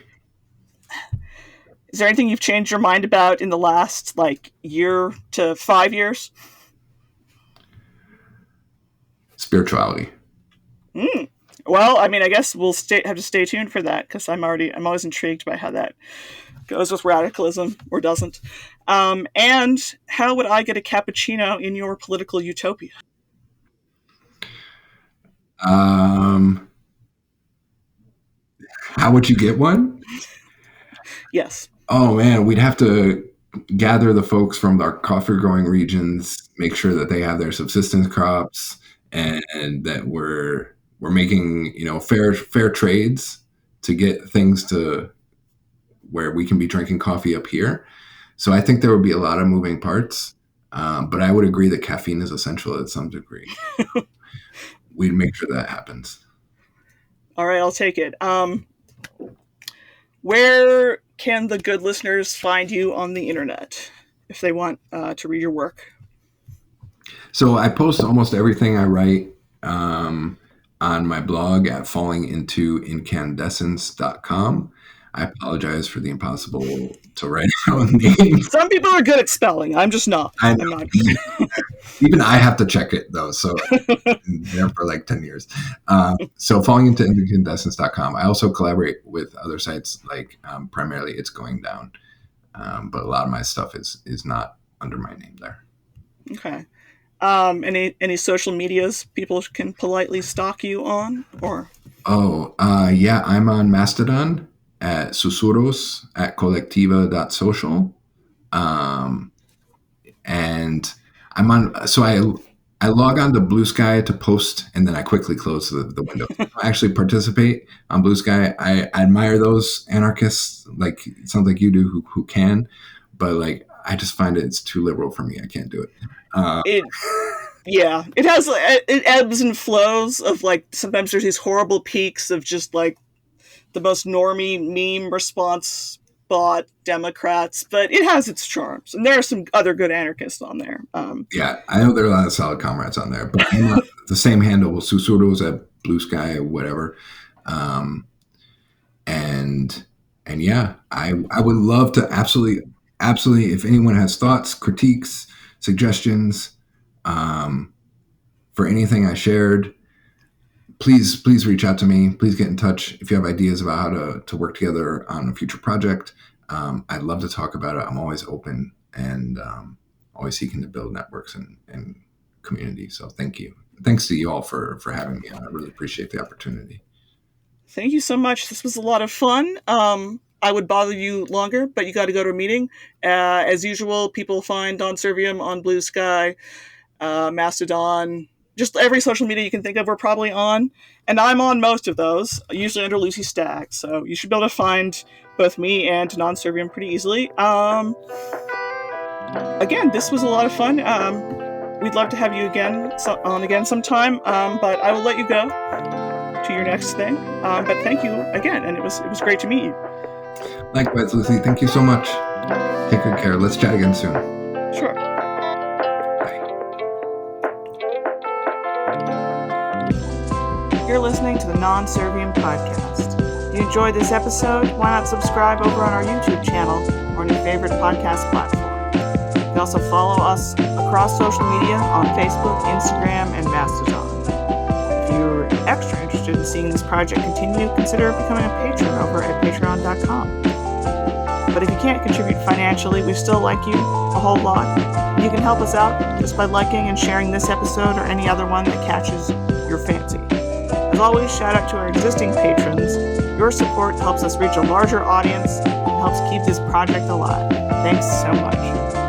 Is there anything you've changed your mind about in the last year to 5 years? Spirituality. Well, I mean, I guess we'll have to stay tuned for that because I'm always intrigued by how that goes with radicalism or doesn't. And how would I get a cappuccino in your political utopia? How would you get one? Yes. Oh man, we'd have to gather the folks from our coffee growing regions, make sure that they have their subsistence crops, and that we're making fair trades to get things to where we can be drinking coffee up here. So I think there would be a lot of moving parts, but I would agree that caffeine is essential at some degree. We'd make sure that happens. All right, I'll take it. Where can the good listeners find you on the internet if they want to read your work? So I post almost everything I write on my blog at fallingintoincandescence.com. I apologize for the impossible to write down names. Some people are good at spelling. I'm just not. I'm not. Even I have to check it though. So there for 10 years. So fallingintoincandescence.com. I also collaborate with other sites primarily It's Going Down. But a lot of my stuff is not under my name there. Okay. Any social medias people can politely stalk you on or? Yeah, I'm on Mastodon at susurros at colectiva.social. And I'm on, so I log on to Blue Sky to post and then I quickly close the window. I actually participate on Blue Sky. I admire those anarchists, it sounds like you do, who can, but I just find it's too liberal for me. I can't do it. It has, it ebbs and flows of sometimes there's these horrible peaks of just the most normie meme response bot Democrats, but it has its charms, and there are some other good anarchists on there. Yeah, I know there are a lot of solid comrades on there, but I'm not the same handle with Susurros at Blue Sky or whatever. And yeah, I would love to absolutely, if anyone has thoughts, critiques, suggestions for anything I shared, please reach out to me. Please get in touch if you have ideas about how to work together on a future project. I'd love to talk about it. I'm always open and always seeking to build networks and community. So thank you. Thanks to you all for having me. I really appreciate the opportunity. Thank you so much. This was a lot of fun. I would bother you longer, but you got to go to a meeting. As usual, people find on Serviam, on Blue Sky, Mastodon, just every social media you can think of, we're probably on. And I'm on most of those, usually under Lucy Stag. So you should be able to find both me and non-Serviam pretty easily. Again, this was a lot of fun. We'd love to have you on again sometime, but I will let you go to your next thing. But thank you again, and it was great to meet you. Likewise, Lucy. Thank you so much. Take good care. Let's chat again soon. Sure. Bye. You're listening to the Non-Serviam podcast. If you enjoyed this episode, why not subscribe over on our YouTube channel or on your favorite podcast platform. You can also follow us across social media on Facebook, Instagram, and Mastodon. If you're extra interested in seeing this project continue, consider becoming a patron over at patreon.com. But if you can't contribute financially, we still like you a whole lot. You can help us out just by liking and sharing this episode or any other one that catches your fancy. As always, shout out to our existing patrons. Your support helps us reach a larger audience and helps keep this project alive. Thanks so much.